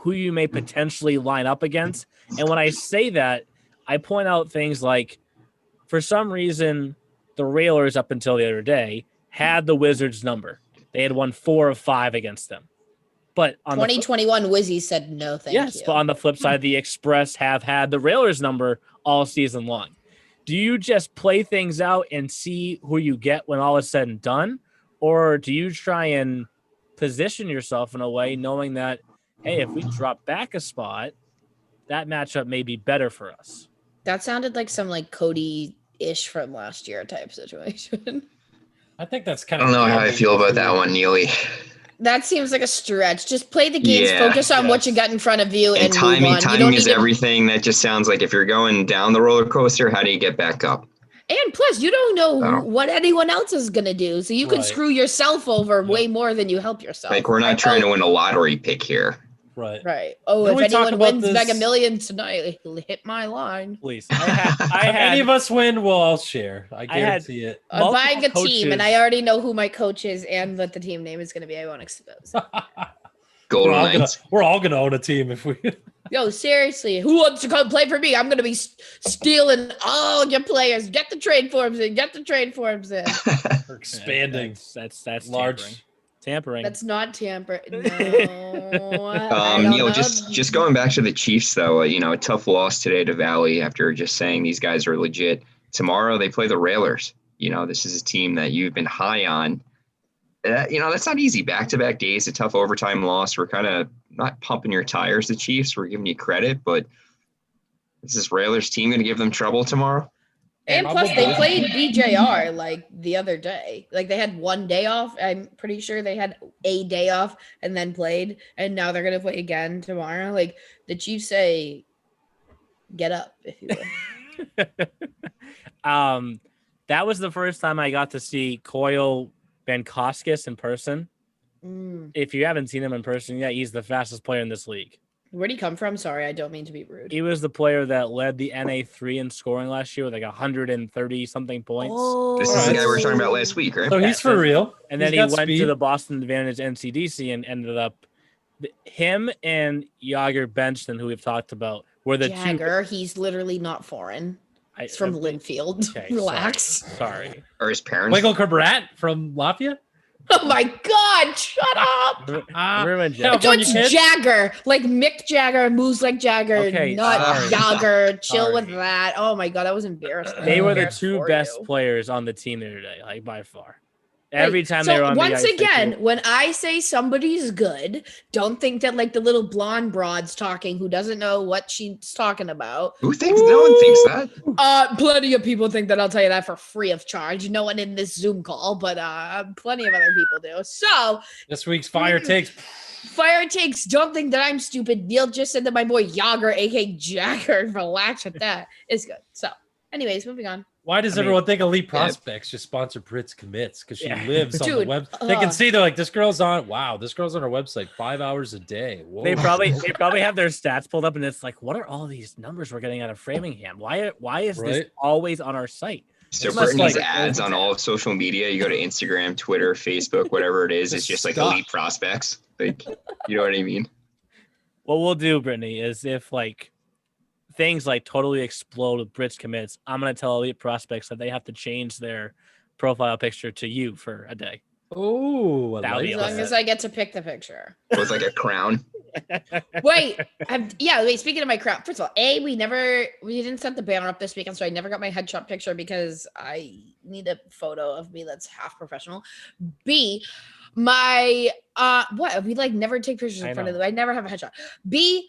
who you may potentially line up against? And when I say that, I point out things like, for some reason, the Railers up until the other day had the Wizards number. They had won 4 of 5 against them. But on 2021, Wizzy said no, thank you. Yes, but on the flip side, the Express have had the Railers number all season long. Do you just play things out and see who you get when all is said and done? Or do you try and position yourself in a way knowing that, hey, if we drop back a spot, that matchup may be better for us? That sounded like some like Cody-ish from last year type situation. I think that's kind of. I don't know how I feel about that one, Neely. That seems like a stretch. Just play the games, focus on what you got in front of you, and timing. Move on. Timing is everything. That just sounds like if you're going down the roller coaster, how do you get back up? And plus, you don't know what anyone else is going to do, so you could screw yourself over way more than you help yourself. Like we're not trying to win a lottery pick here. Right. Oh, if anyone wins Mega Millions tonight, hit my line. Please. If any of us win, we'll all share. I guarantee it. I'm buying a team, and I already know who my coach is and what the team name is going to be. I won't expose. Golden Knights. We're all gonna own a team if we. Yo, seriously, who wants to come play for me? I'm gonna be stealing all your players. Get the trade forms in. We're expanding. That's large. Tampering. That's not tampering. No. Just going back to the Chiefs, though, a tough loss today to Valley after just saying these guys are legit. Tomorrow they play the Railers. This is a team that you've been high on. That's not easy. Back-to-back days, a tough overtime loss. We're kind of not pumping your tires, the Chiefs. We're giving you credit, but is this Railers team going to give them trouble tomorrow? And plus, they played BJR like the other day. Like they had one day off. I'm pretty sure they had a day off and then played. And now they're going to play again tomorrow. Like the Chiefs say, get up, if you will. That was the first time I got to see Coyle Bankoskis in person. If you haven't seen him in person yet, he's the fastest player in this league. Where'd he come from? Sorry, I don't mean to be rude. He was the player that led the NA3 in scoring last year with like 130 something points. This is the guy we were talking about last week, right? So he's for real. And then he went to the Boston Advantage NCDC and ended up him and Jager Benston, who we've talked about, were the Jagger, he's literally not foreign. He's from Linfield. Okay, relax. Sorry. Or his parents. Michael Cabrat from Lafayette? Oh my God! Shut up! It's Jagger, like Mick Jagger, moves like Jagger, not Jagger. Chill with that. Oh my God, that was embarrassing. They were the two best players on the team there today, like by far. Every time they were on the ice. Once again, when I say somebody's good, don't think that like the little blonde broad's talking who doesn't know what she's talking about. Who thinks? No one thinks that. Plenty of people think that. I'll tell you that for free of charge. No one in this Zoom call, but plenty of other people do. So this week's Fire Takes. Don't think that I'm stupid. Neil just said that my boy Yager, aka Jagger, relax with that. It's good. So, anyways, moving on. Why does everyone think Elite Prospects just sponsor Brit's Commits? Because she lives on the web. They can see, they're like, this girl's on our website 5 hours a day. Whoa. They probably have their stats pulled up, and it's like, what are all these numbers we're getting out of Framingham? Why is this always on our site? So Brittany's ads on all of social media. You go to Instagram, Twitter, Facebook, whatever it is. It's just like Elite Prospects. Like, you know what I mean? What we'll do, Brittany, is if like things like totally explode with Brit's Commits, I'm going to tell Elite Prospects that they have to change their profile picture to you for a day. Oh, as long as I get to pick the picture. With like a crown. Wait, speaking of my crown, first of all, we didn't set the banner up this weekend, so I never got my headshot picture because I need a photo of me that's half professional. B, my we like never take pictures in front of them. I never have a headshot. B,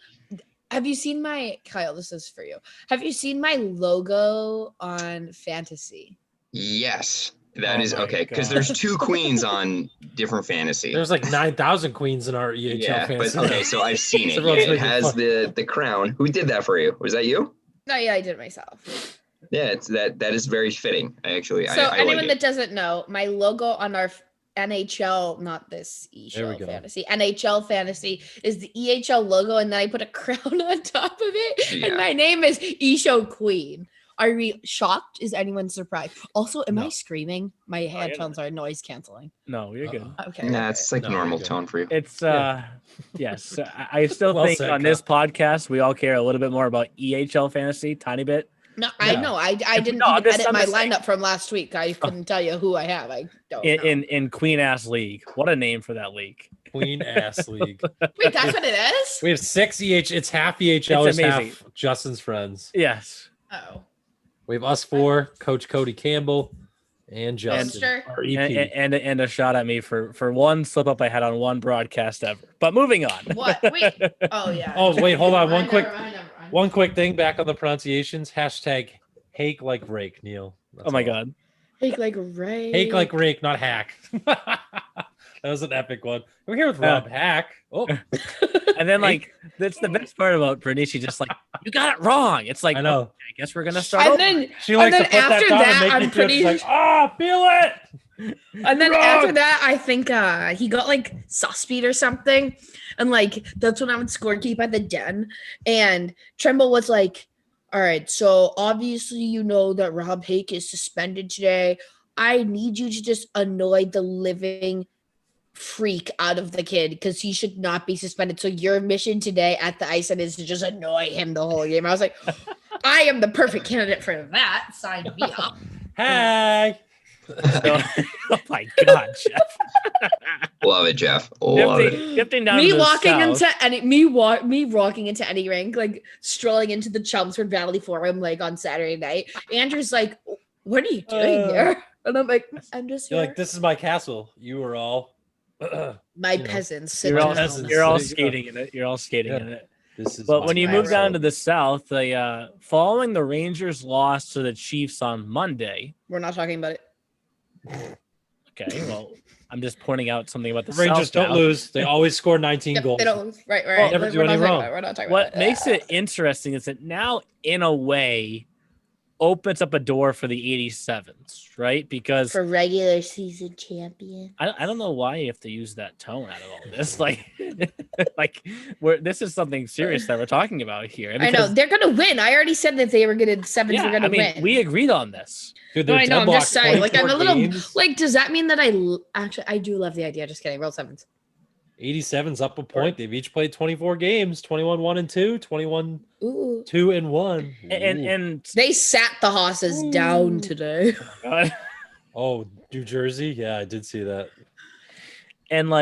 have you seen Kyle, this is for you. Have you seen my logo on Fantasy? Yes. That is okay, because there's 2 queens on different fantasy. There's like 9,000 queens in our EHL fantasy. But okay, so I've seen it. It has the crown. Who did that for you? Was that you? No, yeah, I did it myself. Yeah, it's that is very fitting. Actually, so I anyone like that doesn't know, my logo on our NHL, not this EHL fantasy, NHL fantasy is the EHL logo, and then I put a crown on top of it, and my name is ESHO Queen. Are we shocked? Is anyone surprised? Also, am I screaming? My headphones are noise canceling. No, you're good. Okay. Nah, it's like normal tone for you. It's yes. I still think on this podcast we all care a little bit more about EHL fantasy, tiny bit. No, I know. I didn't even edit my lineup from last week. I couldn't tell you who I have. I don't know. In Queen Ass League. What a name for that league. Queen Ass League. Wait, that's what it is? We have 6 It's half EHL, it's half Justin's friends. Yes. Oh. We have us 4, Coach Cody Campbell, and Justin. And a shot at me for one slip up I had on one broadcast ever. But moving on. What? Wait. Oh yeah. Oh wait, hold on. One quick thing back on the pronunciations. # hake like rake, Neil. That's my God. Hake like rake. Hake like rake, not hack. That was an epic one. We're here with Rob Hack. Oh. And then that's the best part about Brittany. She just you got it wrong. It's like, I know. Okay, I guess we're gonna start. And then she likes to put that down and make I'm pretty feel it. And then after that, I think he got sus speed or something, and that's when I would scorekeep at the Den, and Tremble was like, "All right, so obviously you know that Rob Hake is suspended today. I need you to just annoy the living freak out of the kid because he should not be suspended. So your mission today at the ice is to just annoy him the whole game." I was like, I am the perfect candidate for that. Sign me up. Hey. Oh my God, Jeff. Love it, Jeff. Love it. Me walking into any rink, strolling into the Chelmsford Valley Forum on Saturday night. Andrew's like, "What are you doing here?" And I'm like, "I'm just here." You're like, "This is my castle. You are all my peasants." You're all skating in it. You're all skating in it. But when you move down to the south, following the Rangers' loss to the Chiefs on Monday, we're not talking about it. Okay, well, I'm just pointing out something about the Rangers don't lose. They always score 19 goals. They don't lose. Right. Well, never do any wrong. We're not talking what about makes it interesting is that now, in a way, opens up a door for the 87s, right? Because for regular season champion. I don't know why you have to use that tone out of all this. This is something serious that we're talking about here. I know they're gonna win. I already said that they were gonna win. We agreed on this. Dude, no, I know. I'm just saying. I'm a little games. Does that mean that I do love the idea? Just kidding. Roll 7s. 87's up a point. They've each played 24 games, 21-1-2, 21-2-1. And they sat the horses down today. Oh, New Jersey? Yeah, I did see that. And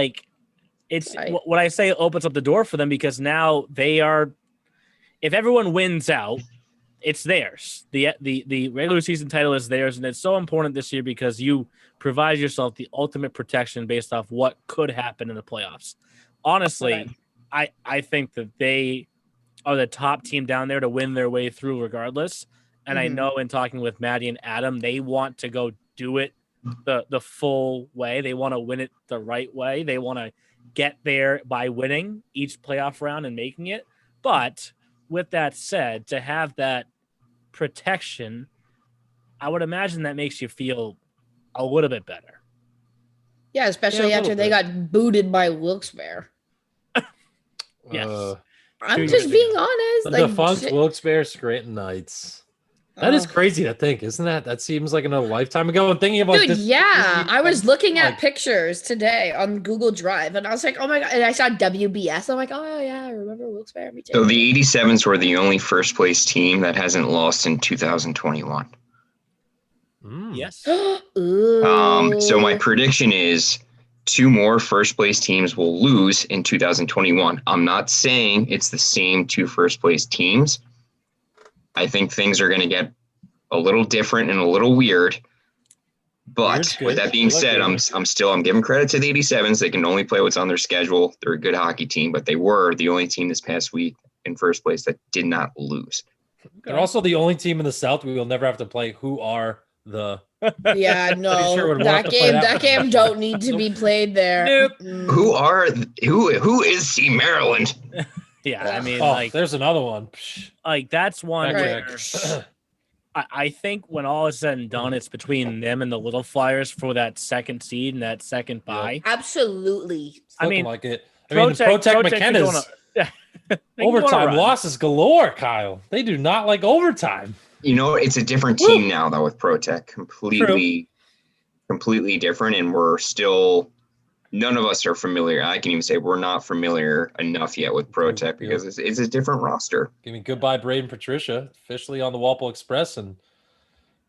it's what I say opens up the door for them because now they are, if everyone wins out, it's theirs. The regular season title is theirs, and it's so important this year because you provide yourself the ultimate protection based off what could happen in the playoffs. Honestly, I think that they are the top team down there to win their way through regardless. And I know in talking with Maddie and Adam, they want to go do it the full way. They want to win it the right way. They want to get there by winning each playoff round and making it. But with that said, to have that protection, I would imagine that makes you feel a little bit better. Yeah, especially after they got booted by Wilkes-Barre. Yes. I'm just being honest. The defunct Wilkes-Barre Scranton Knights. That is crazy to think, isn't that? That seems like another lifetime ago. And thinking about this. Yeah. I was looking at pictures today on Google Drive, and I was like, oh my God. And I saw WBS. I'm like, oh yeah, I remember Wilkes-Barre. Me too. So the 87s were the only first place team that hasn't lost in 2021. Yes. So my prediction is 2 more first place teams will lose in 2021. I'm not saying it's the same 2 first place teams. I think things are going to get a little different and a little weird. But with that being said, I'm giving credit to the 87s. They can only play what's on their schedule. They're a good hockey team, but they were the only team this past week in first place that did not lose. They're also the only team in the South we will never have to play. Who are the? Yeah, no, sure that game don't need to be played there. Nope. Who is Team Maryland? Yeah, I mean, there's another one. Like that's one Right. where I think when all is said and done, it's between them and the Little Flyers for that second seed and that second bye. Absolutely. I mean, like it. I mean, Protect McKenna's overtime losses galore, Kyle. They do not like overtime. You know, it's a different team now, though, with Protect. Completely different, and we're still none of us are familiar. I can even say we're not familiar enough yet with Protect because it's a different roster. Give me goodbye, Braden Patricia, officially on the Walpole Express, and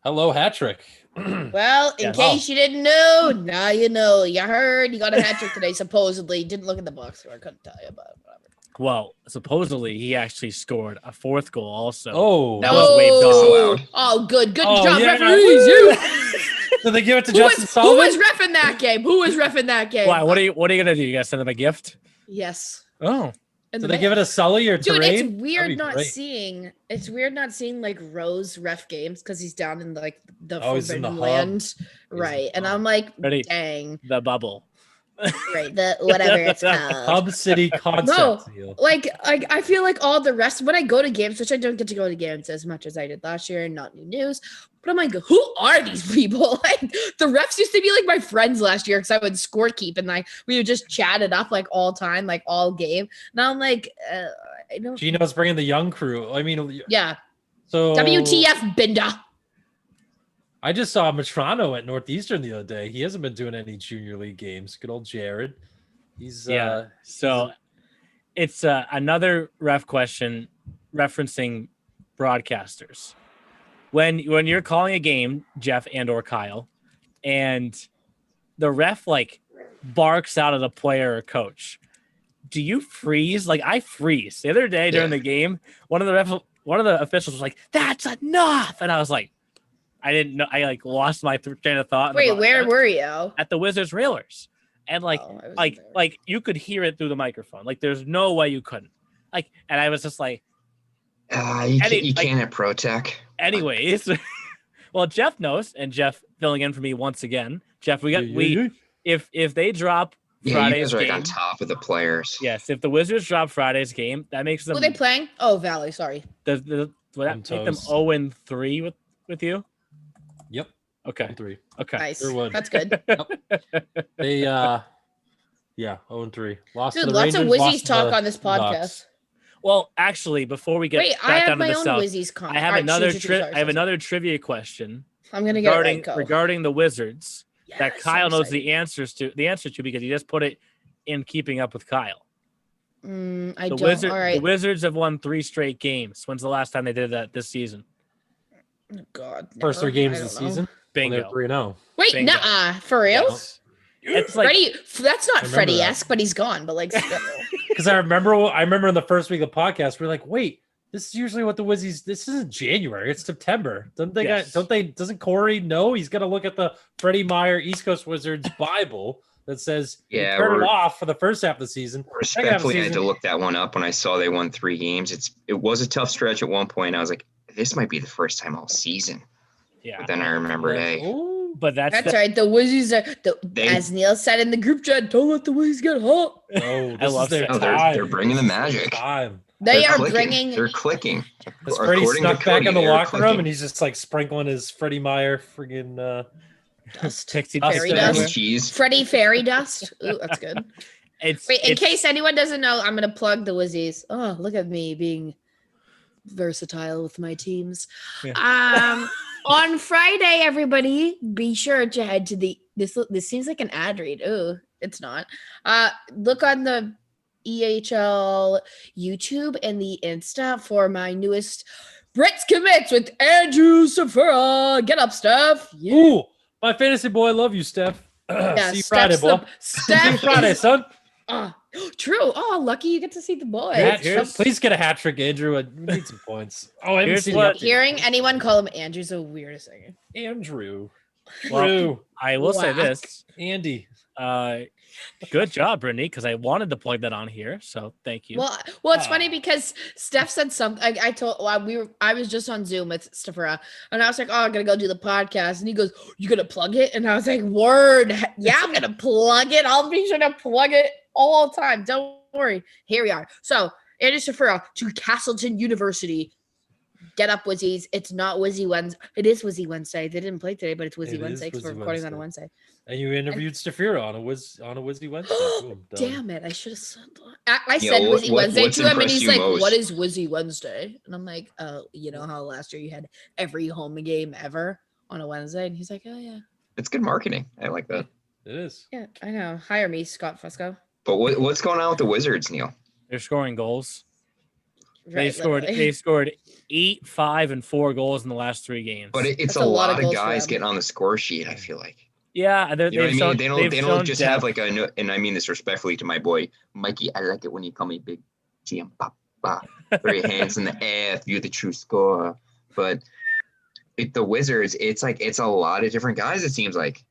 hello, hat trick. Well, in case you didn't know, now you know. You heard he got a hat trick today, supposedly. Didn't look at the box score. I couldn't tell you about it. Whatever. Well, supposedly he actually scored a 4th goal also. Oh, that was waved off. Oh, good job, yeah. referees. Did they give it to Justin Sullivan? Who was reffing that game? Why? What are you gonna do? You gotta send them a gift? Yes. Oh. Did they give it a Sully or Dude, Terrain? it's weird not seeing like Rose ref games because he's down in like the forbidden land, right? And I'm like, dang, the bubble, right? The whatever it's called, Hub City concept. No, like I feel like all the rest when I go to games, which I don't get to go to games as much as I did last year, and not new news. But I'm like, who are these people? Like the refs used to be like my friends last year because I would score keep and like we would just chat it up like all time, like all game. Now I'm like, I don't. Gino's bringing the young crew. I mean, yeah. So WTF, Binda? I just saw Matrano at Northeastern the other day. He hasn't been doing any junior league games. Good old Jared. He's So it's another ref question referencing broadcasters. When you're calling a game, Jeff and or Kyle, and the ref like barks out at a player or coach, do you freeze? Like I freeze. The other day during the game, one of the officials was like, "That's enough," and I was like, I didn't know. I like lost my train of thought. Wait, where were you? At the Wizards Railers, and like you could hear it through the microphone. Like there's no way you couldn't. Like, and I was just like. You can't at Protect. Anyways, well, Jeff knows, and Jeff filling in for me once again. Jeff, if they drop Friday's you guys are game, like on top of the players. Yes, if the Wizards drop Friday's game, that makes them. Who are they playing? Oh, Valley. Sorry. Would that make them 0-3 with you? Yep. Okay. 3. Okay. Nice. That's good. They 0-3. Lost Dude, to the lots Rangers, of Wizzies talk on this podcast. Ducks. Well, actually, before we get back down to the South, I have another trivia question. I'm gonna get it right, regarding the Wizards that Kyle knows the answer to because he just put it in keeping up with Kyle. The Wizards have won 3 straight games. When's the last time they did that this season? Oh, God. First 3 games of the season? Bingo. 3-0. Wait, nah, for real? Yes. It's like Freddie, that's not Freddie-esque, but he's gone. But like, because I remember in the first week of the podcast, we're like, wait, this is usually what the Wizzies. This isn't January; it's September. Doesn't Corey know? He's gonna look at the Freddie Meyer East Coast Wizards Bible that says turn it off for the first half of the season. Respectfully, I had to look that one up when I saw they won 3 games. It was a tough stretch at one point. I was like, this might be the first time all season. Yeah. But then I remembered, but that's right. The Wizzies are, as Neil said in the group chat, don't let the Wizzies get hot. Oh, I love their that. They're bringing the magic. They're clicking. Has Freddie snuck back in the locker room and he's just like sprinkling his Freddie Meyer friggin' dust. Fairy dust. Cheese. Freddie fairy dust. Ooh, that's good. In case anyone doesn't know, I'm going to plug the Wizzies. Oh, look at me being versatile with my teams. Yeah. On Friday, everybody, be sure to head to this seems like an ad read. Oh, it's not. Look on the EHL YouTube and the Insta for my newest Brits commits with Andrew Safura. Get up, Steph. Yeah. Ooh, my fantasy boy. I love you, Steph. See you Friday, boy. See you Friday, son. True. Oh, lucky you get to see the boy. Please get a hat trick, Andrew. I need some points. Oh, I haven't seen hearing anyone call him Andrew's the weirdest thing. Andrew. Well, I will say this. Andy. Good job, Brittany, because I wanted to plug that on here. So thank you. Well, it's funny because Steph said something. I was just on Zoom with Stefera, and I was like, "Oh, I'm gonna go do the podcast," and he goes, "You gonna plug it?" And I was like, "Word, yeah, I'm gonna plug it. I'll be sure to plug it all the time. Don't worry." Here we are. So Andrew Safura to Castleton University. Get up, Wizzies. It's not Wizzy Wednesday. It is Wizzy Wednesday. They didn't play today, but it's Wizzy Wednesday because we're recording on a Wednesday. And you interviewed Stefira on a Wizzy Wednesday. Boom, damn it. I should have said that. I said Wizzy Wednesday to him, and he's like, most? What is Wizzy Wednesday? And I'm like, you know how last year you had every home game ever on a Wednesday? And he's like, oh, yeah. It's good marketing. I like that. It is. Yeah, I know. Hire me, Scott Fusco. But what's going on with the Wizards, Neil? They're scoring goals. Right, they scored 8, 5, and 4 goals in the last 3 games. But it's a lot of guys getting on the score sheet, I feel like. Yeah, you know what I mean? They don't just have like and I mean this respectfully to my boy Mikey. I like it when you call me Big GM Papa. Throw your hands in the air, you're the true scorer. But the Wizards, it's a lot of different guys. It seems like.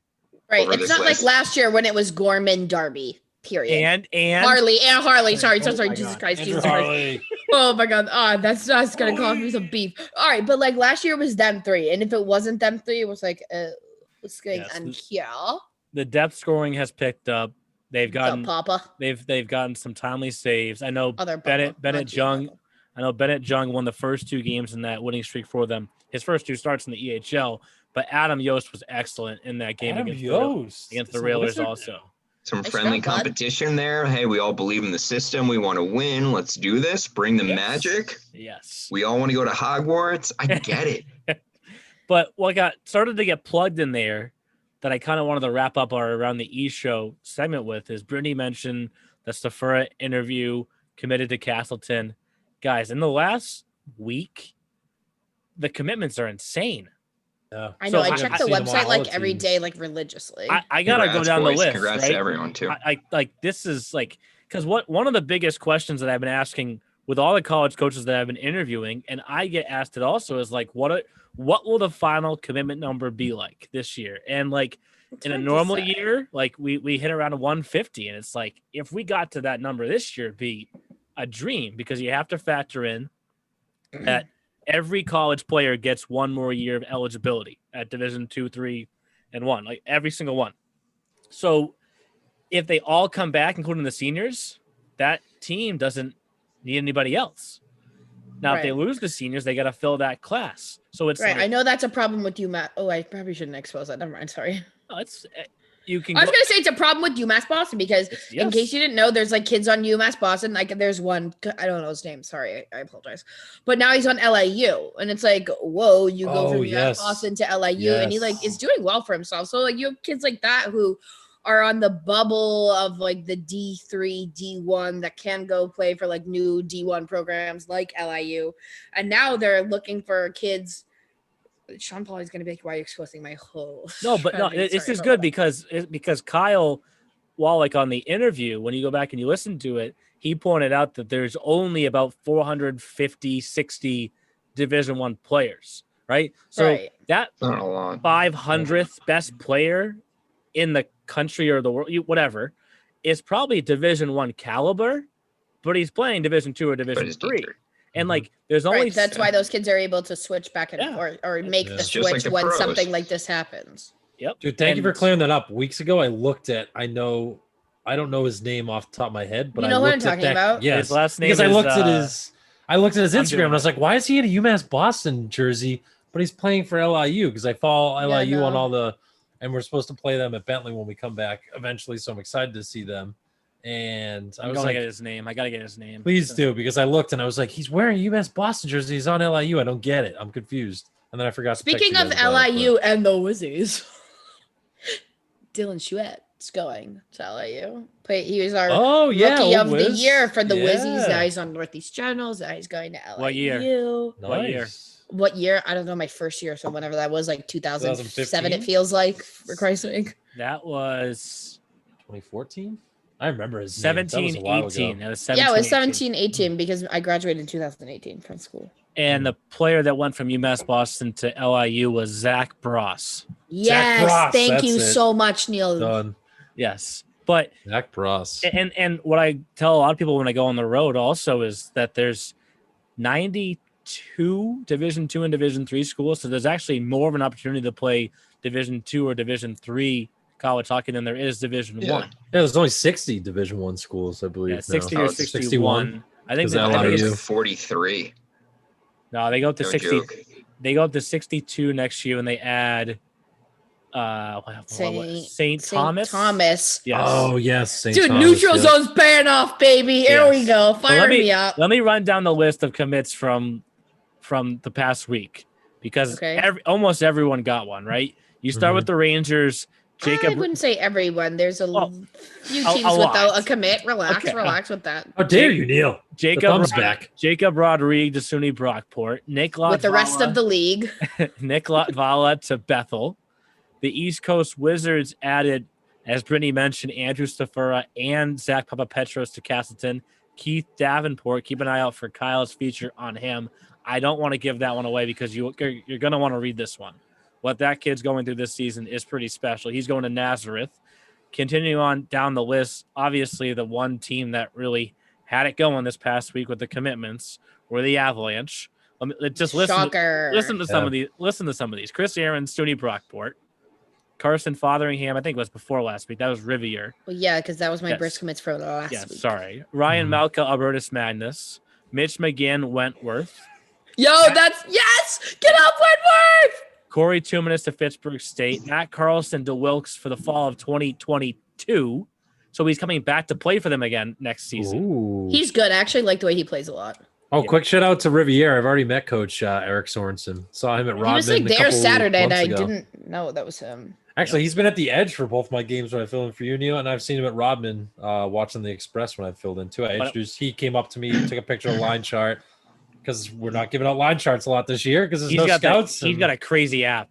Right, it's not like last year when it was Gorman Darby. Period. And Harley. Sorry, Jesus God. Christ. Oh my God. That's gonna cause me some beef. All right, but like last year was them 3, and if it wasn't them 3, it was like what's going on here? The depth scoring has picked up. They've gotten Papa. They've gotten some timely saves. I know Bennett Jung. I know Bennett Jung won the first 2 games in that winning streak for them. His first 2 starts in the EHL, but Adam Yost was excellent in that game against the Railers also. Some friendly competition there. Hey, we all believe in the system. We want to win. Let's do this. Bring the magic. Yes. We all want to go to Hogwarts. I get it. But what got started to get plugged in there that I kind of wanted to wrap up our Around the East show segment with is Brittany mentioned the Stefura interview, committed to Castleton. Guys, in the last week, the commitments are insane. I know. I check the website like every day, like religiously. I gotta go down the list. Congrats to everyone too. This is like because one of the biggest questions that I've been asking with all the college coaches that I've been interviewing, and I get asked it also, is like what will the final commitment number be like this year? And like in a normal year, like we hit around a 150, and it's like if we got to that number this year, it'd be a dream because you have to factor in that. Every college player gets 1 more year of eligibility at Division II, 3, and 1, like every single one. So if they all come back, including the seniors, that team doesn't need anybody else. Now, if they lose the seniors, they got to fill that class. So it's right. I know that's a problem with UMass. Oh, I probably shouldn't expose that. Never mind. Sorry. You can. I was gonna say it's a problem with UMass Boston because in case you didn't know, there's like kids on UMass Boston. Like there's one, I don't know his name. Sorry, I apologize. But now he's on LIU, and it's like, whoa, you go from UMass Boston to LIU, and he like is doing well for himself. So like you have kids like that who are on the bubble of like the D3, D1 that can go play for like new D1 programs like LIU, and now they're looking for kids. Sean Paul is going to be like, why are you exposing my whole? No, but no, this is good because Kyle Wallack on the interview, when you go back and you listen to it, he pointed out that there's only about 450, 60 Division I players, right? So that 500th best player in the country or the world, whatever, is probably Division I caliber, but he's playing Division II or Division III. And like, there's only that's why those kids are able to switch back and forth or make the switch when something like this happens. Yep. Dude, thank you for clearing that up. Weeks ago, I don't know his name off the top of my head, but you know what I'm talking about? Yes, his last name because I looked at his Instagram and I was like, why is he in a UMass Boston jersey? But he's playing for LIU because I follow LIU on all the, and we're supposed to play them at Bentley when we come back eventually. So I'm excited to see them. And I was like, get his name. I gotta get his name. Please do, because I looked and I was like, he's wearing a UMass Boston jersey. He's on LIU. I don't get it. I'm confused. And then I forgot. Speaking of LIU and the Wizzies, Dylan Chouette It's going to LAU. He was our rookie of the Wiz. year for the Yeah. Wizzies. Now he's on Northeast Generals. Now he's going to LAU. What year? Nice. What year? I don't know. My first year, so whenever that was, like 2007, 2015? it feels like, for Christ's sake. That was 2014. I remember his 17, 18. It was 17, Yeah, it was 18. 17, 18 because I graduated in 2018 from school. And the player that went from UMass Boston to LIU was Zach Bross. Yes, Bross, thank that's you it. so much, Neil. Done. Yes. But Zach Bross. and what I tell a lot of people when I go on the road also is that there's 92 Division II and Division III schools. So there's actually more of an opportunity to play Division II or Division III college hockey than there is Division I. Yeah, there's only 60 Division I schools, I believe. Yeah, 60 now. or 61. I think that I think LIU? it's 43. No, they go up to No 60. joke. They go up to 62 next year, and they add St. Thomas. Thomas. Yes. Oh, yes. St. Dude, Thomas, neutral yeah. zone's paying off, baby. Here we Yes. go. Well, Fire me up. Let me run down the list of commits from the past week because almost everyone got one, right? You start with the Rangers. I wouldn't say everyone. There's a few teams without a commit. Relax with that. How dare you, Neil? Jacob Rodriguez to SUNY Brockport. Nick Latvala, with the rest of the league. Nick Latvala to Bethel. The East Coast Wizards added, as Brittany mentioned, Andrew Stafura and Zach Papapetros to Castleton. Keith Davenport, keep an eye out for Kyle's feature on him. I don't want to give that one away because you're going to want to read this one. What that kid's going through this season is pretty special. He's going to Nazareth. Continuing on down the list, obviously the one team that really had it going this past week with the commitments were the Avalanche. Just listen to some of these. Listen to some of these. Chris Aaron, SUNY Brockport. Carson Fotheringham, I think it was before last week. That was Rivier. Well, yeah, because that was my burst commits for the last week. Sorry. Ryan Malka, Albertus Magnus. Mitch McGinn, Wentworth. Yo, that's yes! Get up, Wentworth! Corey Tumanis to Pittsburgh State. Matt Carlson to Wilkes for the fall of 2022. So he's coming back to play for them again next season. Ooh. He's good. I actually like the way he plays a lot. Quick shout out to Riviere. I've already met Coach Eric Sorensen. Saw him at Rodman. He was like there Saturday, and I ago. didn't know that was him. Actually, he's been at the Edge for both my games when I filled in for you, Neil, and I've seen him at Rodman watching the Express when I filled in too. He came up to me, took a picture of the line chart because we're not giving out line charts a lot this year because there's no scouts. He's got a crazy app.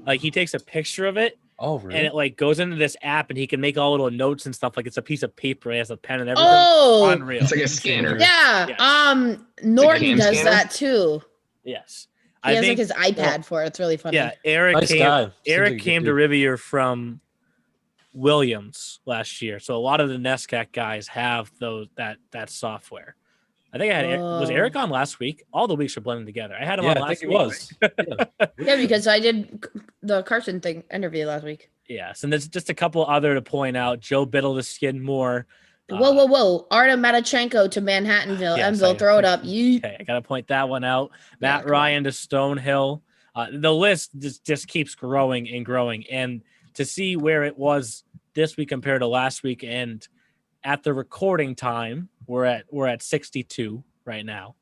Like he takes a picture of it. Oh, really? And it like goes into this app, and he can make all little notes and stuff. Like it's a piece of paper. He has a pen and everything. Oh, unreal! It's like a scanner. Yeah. Yes. Norton does scanner? That too. Yes. He has like his iPad for it. It's really funny. Yeah, Eric nice came to Rivier from Williams last year, so a lot of the NESCAC guys have that software. I think I had was Eric on last week. All the weeks are blending together. I had him on last week. I think it was. Yeah, because I did the Carson thing interview last week. Yes, and there's just a couple other to point out. Joe Biddle to Skidmore. Whoa. Artem Matachenko to Manhattanville. Enville, throw it up. Okay, I got to point that one out. Matt Ryan to Stonehill. The list just keeps growing and growing. And to see where it was this week compared to last week, and at the recording time, we're at 62 right now.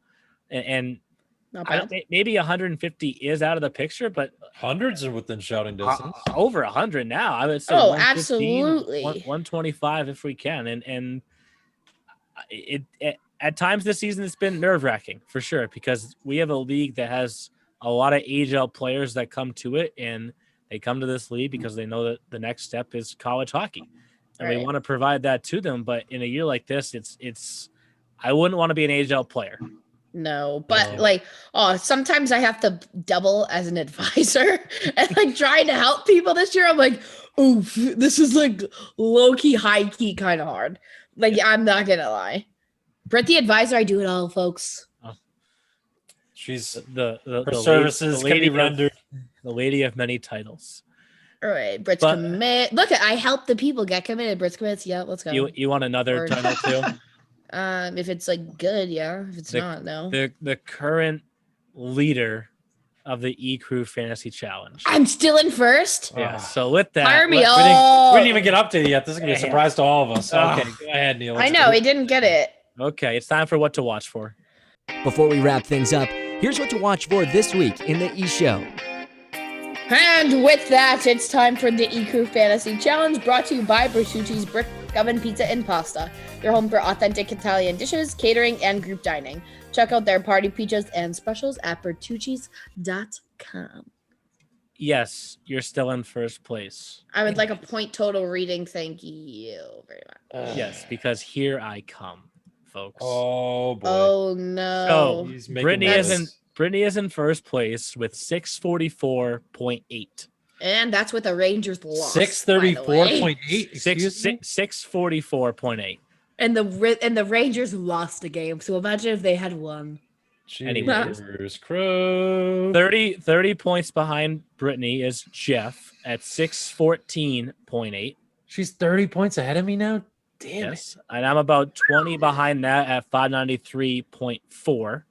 And maybe 150 is out of the picture, but hundreds are within shouting distance. Over 100 now. I would say. Oh, absolutely. 125 if we can, and it at times this season it's been nerve-wracking for sure because we have a league that has a lot of age-out players that come to it, and they come to this league because they know that the next step is college hockey, and we want to provide that to them. But in a year like this, it's I wouldn't want to be an age-out player. No, but sometimes I have to double as an advisor and like trying to help people this year. I'm like, oof, this is like low key, high key, kind of hard. Like, I'm not gonna lie. Britt, the advisor, I do it all, folks. Oh. She's the services can be rendered. The lady of many titles. All right, Britt's commit. Look, I help the people get committed. Britt's commits. Yeah, let's go. You want another title too? If it's like good, yeah. If it's not, no. The current leader of the E-Crew Fantasy Challenge. I'm still in first. Yeah. So with that, fire me we didn't even get updated yet. This is gonna be a surprise to all of us. Okay, go ahead, Neil. I know he didn't get it. Okay, it's time for what to watch for. Before we wrap things up, here's what to watch for this week in the E-Show. And with that, it's time for the eCrew Fantasy Challenge, brought to you by Bertucci's Brick Oven Pizza and Pasta, your home for authentic Italian dishes, catering, and group dining. Check out their party pizzas and specials at bertuccis.com. Yes, you're still in first place. I would like a point total reading. Thank you very much. Yes, because here I come, folks. Oh boy. Oh no. So Brittany is in first place with 644.8. And that's with the Rangers loss. 634.8. 644.8. And the Rangers lost the game. So imagine if they had won. Cheers, Crow. 30 points behind Brittany is Jeff at 614.8. She's 30 points ahead of me now. Damn it. And I'm about 20 behind that at 593.4.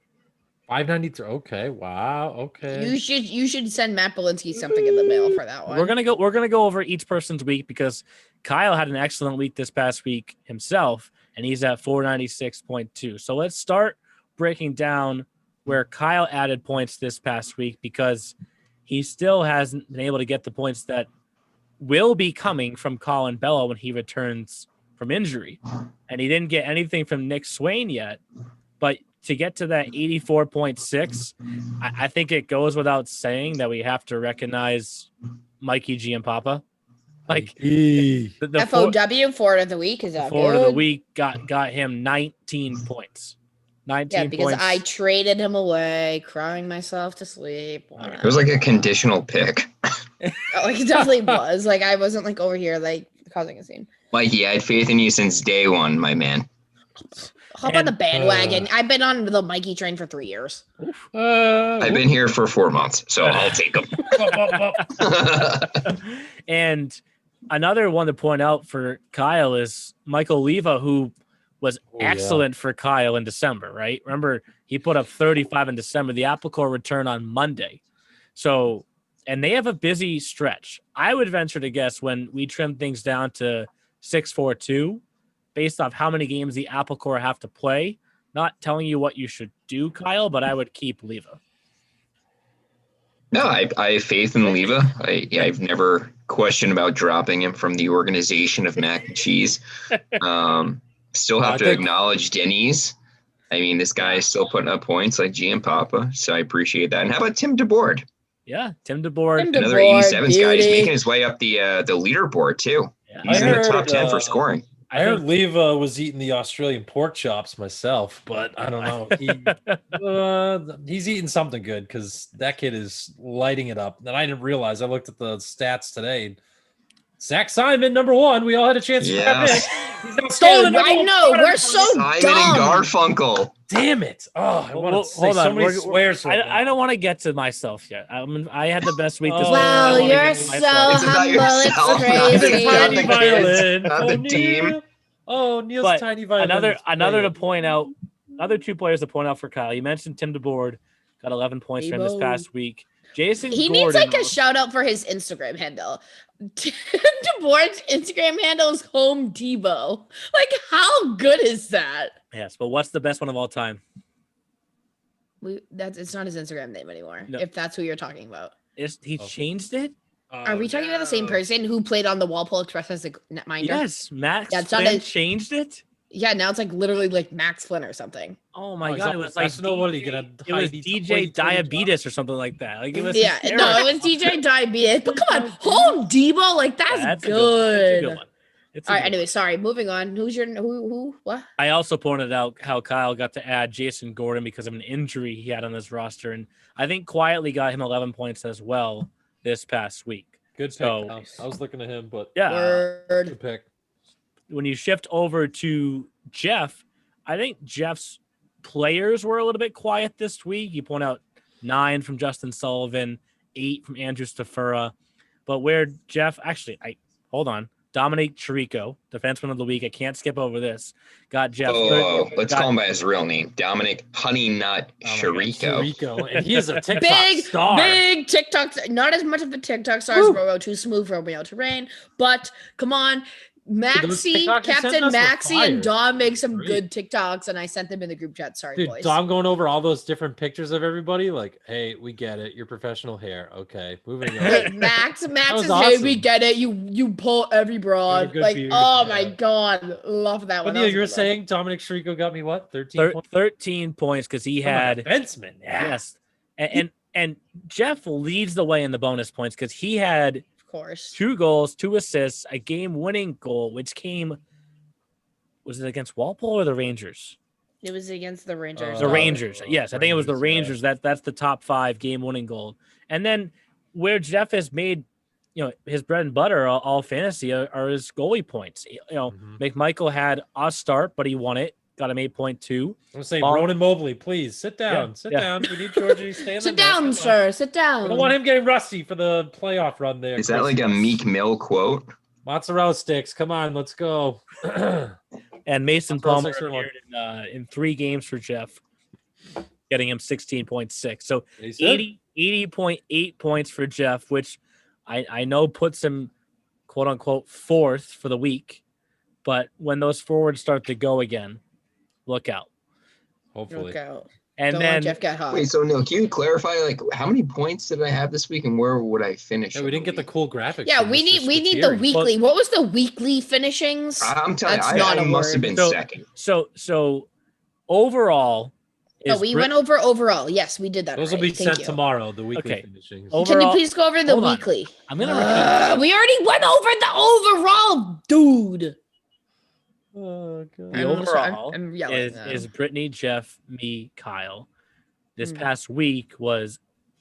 593. Okay. Wow. Okay. You should send Matt Belinsky something in the mail for that one. We're gonna go over each person's week because Kyle had an excellent week this past week himself, and he's at 496.2. So let's start breaking down where Kyle added points this past week, because he still hasn't been able to get the points that will be coming from Colin Bella when he returns from injury. And he didn't get anything from Nick Swain yet, but to get to that 84.6, I think it goes without saying that we have to recognize Mikey G and Papa. Like the FOW Ford of the week is that Ford good? of the week got him 19 points. 19 because points. I traded him away, crying myself to sleep. It was like a conditional pick. Like it definitely was. Like I wasn't like over here like causing a scene. Mikey, I had faith in you since day one, my man. Hop on the bandwagon. I've been on the Mikey train for 3 years. I've been here for 4 months, so I'll take them. And another one to point out for Kyle is Michael Leva, who was excellent for Kyle in December, right? Remember, he put up 35 in December. The Apple Core return on Monday. So, and they have a busy stretch. I would venture to guess when we trim things down to 642, based off how many games the Apple Core have to play, not telling you what you should do, Kyle, but I would keep Leva. No, I have faith in Leva. I've never questioned about dropping him from the organization of mac and cheese. Still have to acknowledge Denny's. I mean, this guy is still putting up points like G and Papa, so I appreciate that. And how about Tim DeBoard? Yeah, Tim DeBoard. Another 87s guy. He's making his way up the leaderboard, too. Yeah. He's in the top 10 for scoring. I heard Leva was eating the Australian pork chops myself, but I don't know. He's eating something good because that kid is lighting it up. And I didn't realize. I looked at the stats today. Zach Simon, number one. We all had a chance to grab it. He's not stolen. I know. We're so Simon dumb. and Garfunkel. Damn it. Oh, I want to say so many swears. I don't want to get to myself yet. I had the best week this week. Wow, you're so humble. It's crazy. Tiny violin. Not the team. Oh, Neil's But tiny violin. Another to point out, other 2 players to point out for Kyle. You mentioned Tim DeBoard, got 11 points for him this past week. Jason He Gordon, needs like a shout out for his Instagram handle. Tim DeBoard's Instagram handle is Home Debo. Like, how good is that? Yes, but what's the best one of all time? It's not his Instagram name anymore. No. If that's who you're talking about. He changed it? Are we talking about the same person who played on the Walpole Express as a netminder? Yes, Max Flynn changed it? Yeah, now it's like literally like Max Flynn or something. Oh my god, it was like it was DJ Diabetes or something like that. Like it was it was DJ Diabetes. But come on, Home Debo, like that's good. It's a good one. All right, anyway, sorry, moving on. Who what? I also pointed out how Kyle got to add Jason Gordon because of an injury he had on his roster, and I think quietly got him 11 points as well this past week. Good pick. I was looking at him, but Good pick. When you shift over to Jeff, I think Jeff's players were a little bit quiet this week. You point out 9 from Justin Sullivan, 8 from Andrew Stafura. But where Jeff hold on. Dominic Chirico, defenseman of the week. I can't skip over this. Got Jeff. Let's call him by his real name. Dominic Honey Nut Chirico. And he is a TikTok star. Big TikTok. Not as much of a TikTok star as Robo Too Smooth, Romeo Terrain. But come on. Maxie, Captain Maxie, and Dom make some good TikToks, and I sent them in the group chat. Sorry, dude, boys. Dom going over all those different pictures of everybody. Like, hey, we get it. Your professional hair. Okay, moving on. Like Max is awesome. hey, we get it. You pull every broad. Like, oh my god, love that one. But Neil, you were saying Dominic Shriko got me what? 13 points because he had defenseman. Yes, and Jeff leads the way in the bonus points because he had. Course. 2 goals, 2 assists, a game-winning goal, which came. Was it against Walpole or the Rangers? It was against the Rangers. The Rangers, yes, I think it was the Rangers. Yeah. That's the top 5 game-winning goal. And then where Jeff has made, his bread and butter all fantasy are his goalie points. McMichael had a start, but he won it. Got him 8.2. I'm saying Ronan Mobley, please sit down. Sit down. We need Georgie to stay in Sit down, sir. Sit down. I don't want him getting rusty for the playoff run there. Is that like a Meek Mill quote? Mozzarella sticks. Come on, let's go. And Mason Palmer in 3 games for Jeff, getting him 16.6. So 80.8 points for Jeff, which I know puts him, quote unquote, 4th for the week. But when those forwards start to go again, look out. Hopefully. Look out. And Don't then Jeff got hot. Wait, so Neil, can you clarify how many points did I have this week and where would I finish? Yeah, we didn't get the cool graphics. Yeah, we need the weekly. What was the weekly finishings? I'm telling you, I must have been second. So overall. We went over overall. Yes, we did that. Those will be sent tomorrow. The weekly finishings. Overall, can you please go over the weekly? I'm gonna. We already went over the overall, dude. Oh god. The overall is Brittany, Jeff, me, Kyle. This past week was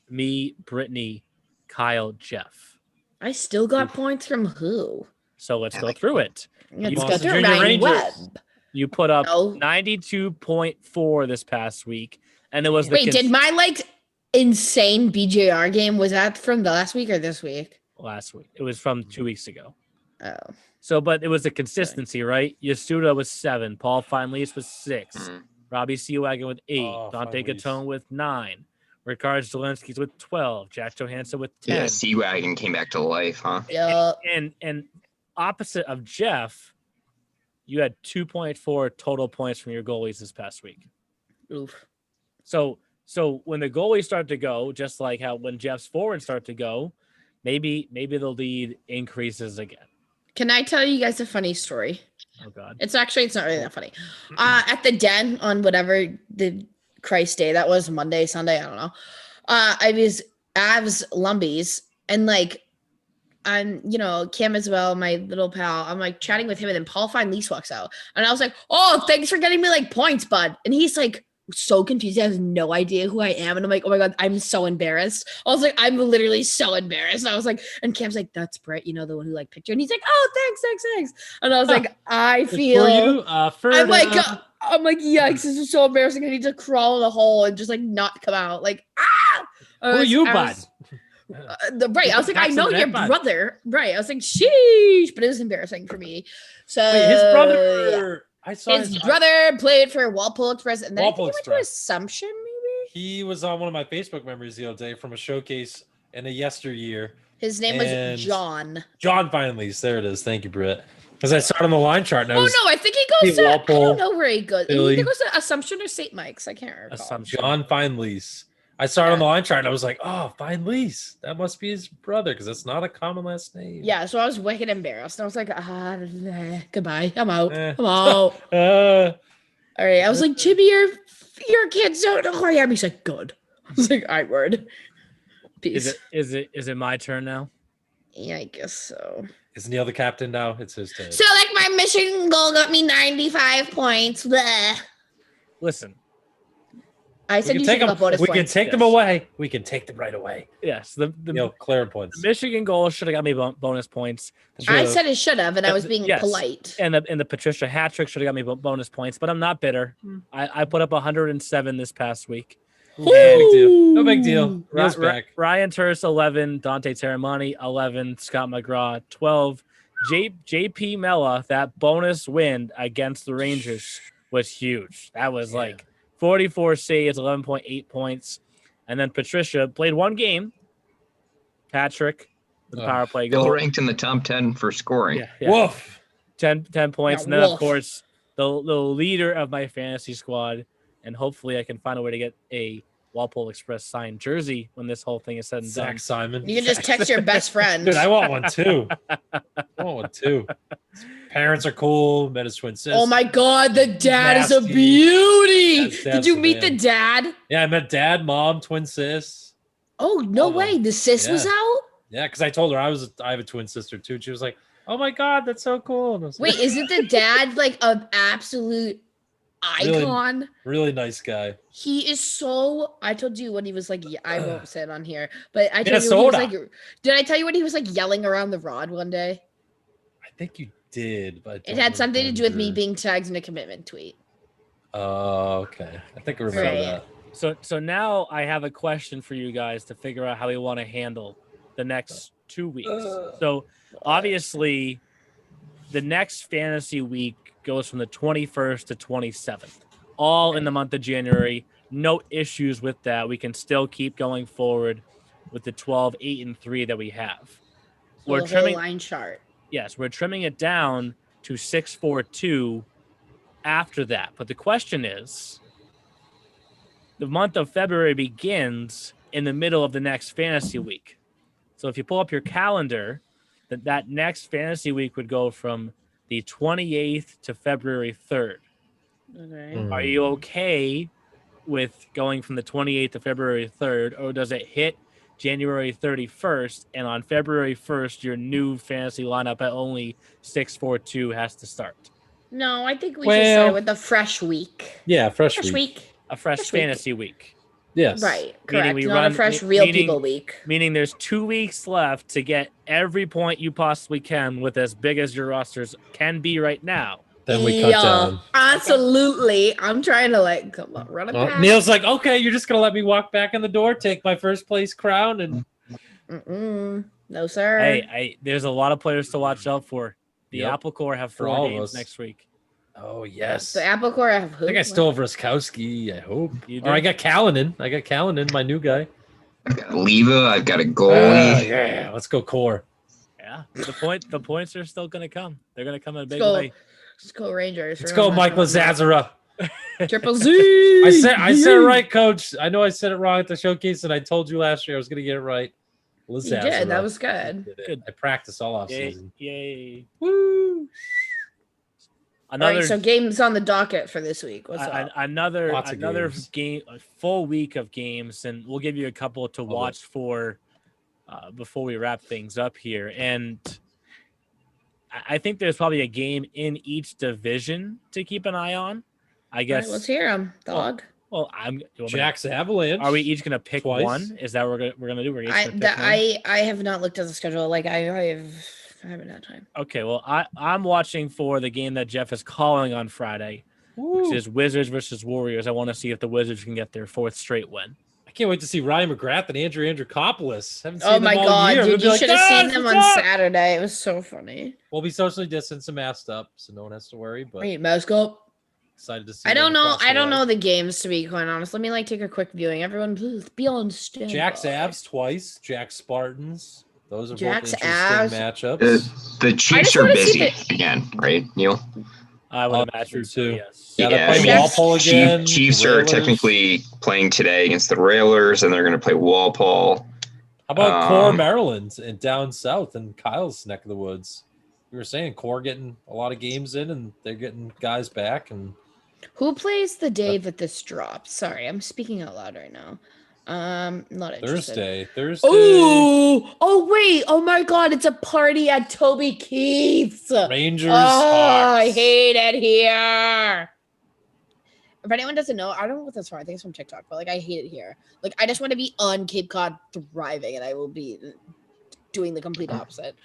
me, Brittany, Kyle, Jeff. I still got points from who? So let's go through it. Let's go through Ryan Webb. You put up 92.4 this past week, and it was did my insane BJR game, was that from the last week or this week? Last week. It was from 2 weeks ago. Oh. So, but it was the consistency, right? Yasuda was 7. Paul Feinleis was 6. Robbie Seawagon with 8. Dante Gatone with 9. Ricard Zelensky's with 12. Jack Johansson with 10. Yeah, Seawagon came back to life, huh? Yeah. And opposite of Jeff, you had 2.4 total points from your goalies this past week. Oof. So when the goalies start to go, just like how when Jeff's forwards start to go, maybe the lead increases again. Can I tell you guys a funny story? Oh God. It's not really that funny. At the Den on whatever the Christ day that was, Monday, Sunday, I don't know. I was Avs Lumbies, and I'm, Cam as well, my little pal. I'm chatting with him, and then Paul Feinleis walks out, and I was like, "Oh, thanks for getting me points, bud." And he's so confused. He has no idea who I am. And I'm like, oh my God, I'm so embarrassed. I was like, I'm literally so embarrassed. I was like, and Cam's like, that's Brett, the one who picked you. And he's like, oh, thanks. And I was like, I feel, I'm like, yikes, this is so embarrassing. I need to crawl in a hole and just not come out. Who are you, bud? Right. I was like, I know your brother. Right. I was like, sheesh, but it was embarrassing for me. So wait, his brother. I saw his brother played for Walpole Express, and then he went to Assumption, maybe? He was on one of my Facebook memories the other day from a showcase in a yesteryear. His name was John. John Feinleis. There it is. Thank you, Britt. Because I saw it on the line chart. And I think he goes to Walpole, I don't know where he goes. He either goes to Assumption or St. Mike's. I can't remember. Assumption. John Feinleis. I saw it on the line chart, and I was like, oh, Feinleis. That must be his brother, because it's not a common last name. Yeah, so I was wicked embarrassed. And I was like, goodbye. I'm out. I'm out. All right. I was like, Jimmy, your kids don't know who I am. He's like, good. I was like, all right, word. Peace. Is it my turn now? Yeah, I guess so. Is Neil the captain now? It's his turn. So, my Michigan goal got me 95 points. Bleh. Listen. I said you should have bonus points. We can take them away. We can take them right away. Yes. The clear points. The Michigan goal should have got me bonus points. I said it should have, and I was being polite. And the Patricia hat trick should have got me bonus points, but I'm not bitter. I put up 107 this past week. No big deal. No big deal. Ryan Turse, 11. Dante Terramani, 11. Scott McGraw, 12. JP Mella, that bonus win against the Rangers was huge. That was 44 saves, 11.8 points. And then Patricia played one game. Patrick with the power play goal. Still ranked in the top 10 for scoring. Yeah. Woof. 10 points. Yeah, and then, of wolf. course, the leader of my fantasy squad. And hopefully I can find a way to get a Walpole Express signed jersey when this whole thing is said and done. Zach Simon. You can just text your best friend. Dude, I want one too. His parents are cool. Met his twin sister. Oh my God, the dad is a Nasty. beauty. Dad's Did you the meet man. the dad? Yeah, I met dad, mom, twin sis. Oh, no Oh, way. The sis was yeah. out? Yeah, because I told her I have a twin sister too. She was like, "Oh my God, that's so cool." And I was Wait, like, isn't the dad like an absolute icon? really nice guy. He is so. I told you when he was like, I won't say it on here, but I told you when he was Minnesota. like, did I tell you when he was like yelling around the rod one day? I think you did, but I It don't had something to do with me remember. being tagged in a commitment tweet. Oh, okay. I think I remember Right. that. So now I have a question for you guys to figure out how we want to handle the next 2 weeks. So obviously, the next fantasy week goes from the 21st to 27th, all in the month of January. No issues with that. We can still keep going forward with the 12, 8, and 3 that we have. So We're the trimming. whole line chart. Yes, we're trimming it down to 6, 4, 2 after that. But the question is, the month of February begins in the middle of the next fantasy week. So if you pull up your calendar, that next fantasy week would go from the 28th to February 3rd. Okay. Are you okay with going from the 28th to February 3rd, or does it hit January 31st, and on February 1st, your new fantasy lineup at only 6-4-2 has to start? No, I think we should Well- start with a fresh week. Yeah, fresh Fresh week. week. A fresh Fresh week. fantasy week. Yes. Right. Meaning Correct. we Not run- a fresh me- real meaning- people week. Meaning there's 2 weeks left to get every point you possibly can with as big as your rosters can be right now. Then we cut Yeah, down. Absolutely. I'm trying to like come on, run it Oh, back. Neil's like, okay, you're just gonna let me walk back in the door, take my first place crown, and No, sir. Hey, there's a lot of players to watch out for. The Yep. Apple Core have For 4 all of games us. next week. oh yes, The Apple Core I have who? I think I still have Ruskowski. I hope. You Or I do? got Callanan. My new guy. I've got a Leva. I've got a goalie. Yeah, let's go core. Yeah, the points are still going to come. They're going to come in a big go. way. Let's go Rangers. Let's go, Mike Lazazara. Triple Z. I said it right, Coach. I know I said it wrong at the showcase, and I told you last year I was going to get it right. You did. That was good. Good. I practiced all off Yay! season. Yay! Woo! All Another right, so games on the docket for this week. What's up? another Lots of games. game, a full week of games, and we'll give you a couple to watch for before we wrap things up here. And I think there's probably a game in each division to keep an eye on. I All right, guess. let's hear them, dog. Well, you want me to- Jack's Avalanche. Are we each gonna pick Twice. one? Is that what we're gonna do? We're each I, gonna pick that, one? I have not looked at the schedule. Like I haven't had time. Okay, well, I'm watching for the game that Jeff is calling on Friday, which is Wizards versus Warriors. I want to see if the Wizards can get their 4th straight win. I can't wait to see Ryan McGrath and Andrew Andrikopoulos. Haven't seen Oh them my all god, year. We'll dude! be You like, should have "Ah, seen them what's on up?" Saturday. It was so funny. We'll be socially distanced and masked up, so no one has to worry. But Wait, mask up. excited to see. I don't them know. across the I don't way. know the games to be quite honest. Let me like take a quick viewing. Everyone, please be on standby. Jack's Avs twice. Jack's Spartans. Those are Jack's both interesting Avs. matchups. The Chiefs just are wanna see busy again, right, Neil? I would imagine true, so, too. yes. Yeah, they're Yeah, playing I mean, Walpole again. Chiefs are Railers. technically playing today against the Railers, and they're going to play Walpole. How about Core Um, Maryland and down south in Kyle's neck of the woods? We were saying Core getting a lot of games in, and they're getting guys back. And Who plays the day that this drops? Sorry, I'm speaking out loud right now. Not interested. Thursday. Oh wait! Oh my God! It's a party at Toby Keith's. Rangers. Oh, I Hawks. hate it here. If anyone doesn't know, I don't know what that's from. I think it's from TikTok, but like I hate it here. Like I just want to be on Cape Cod thriving, and I will be doing the complete opposite.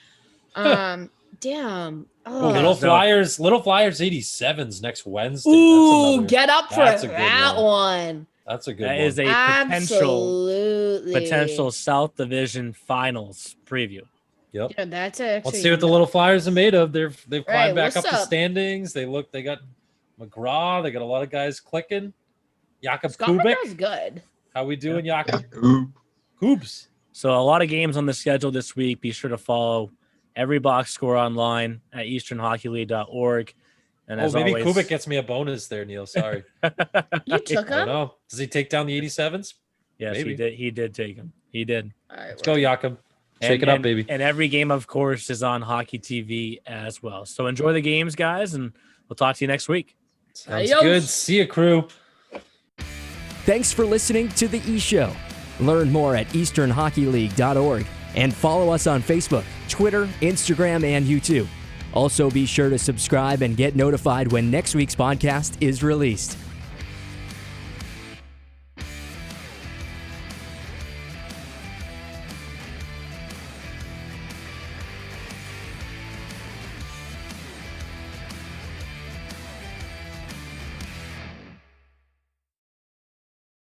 Damn. Oh. Little Flyers 87s next Wednesday. Ooh, get up for that's a good that one. That's a good That one. is a Absolutely. potential South Division Finals preview. Yep. Yeah, that's actually. Let's see what the Little Flyers are made of. They've climbed Right, back up what's the up? standings. They got McGraw. They got a lot of guys clicking. Jakob Scott Kubik. McGraw's good. How we doing, Jakob? Ooh. Hoobs. So a lot of games on the schedule this week. Be sure to follow every box score online at easternhockeyleague.org. And as maybe always, Kubik gets me a bonus there, Neil. Sorry. You took I don't him? know. Does he take down the 87s? Yes, Maybe. he did. He did take him. He did. All right, Let's go, Jakob. Shake it up, baby. And every game, of course, is on Hockey TV as well. So enjoy the games, guys, and we'll talk to you next week. Sounds Adios. good. See you, crew. Thanks for listening to The E-Show. Learn more at easternhockeyleague.org and follow us on Facebook, Twitter, Instagram, and YouTube. Also, be sure to subscribe and get notified when next week's podcast is released.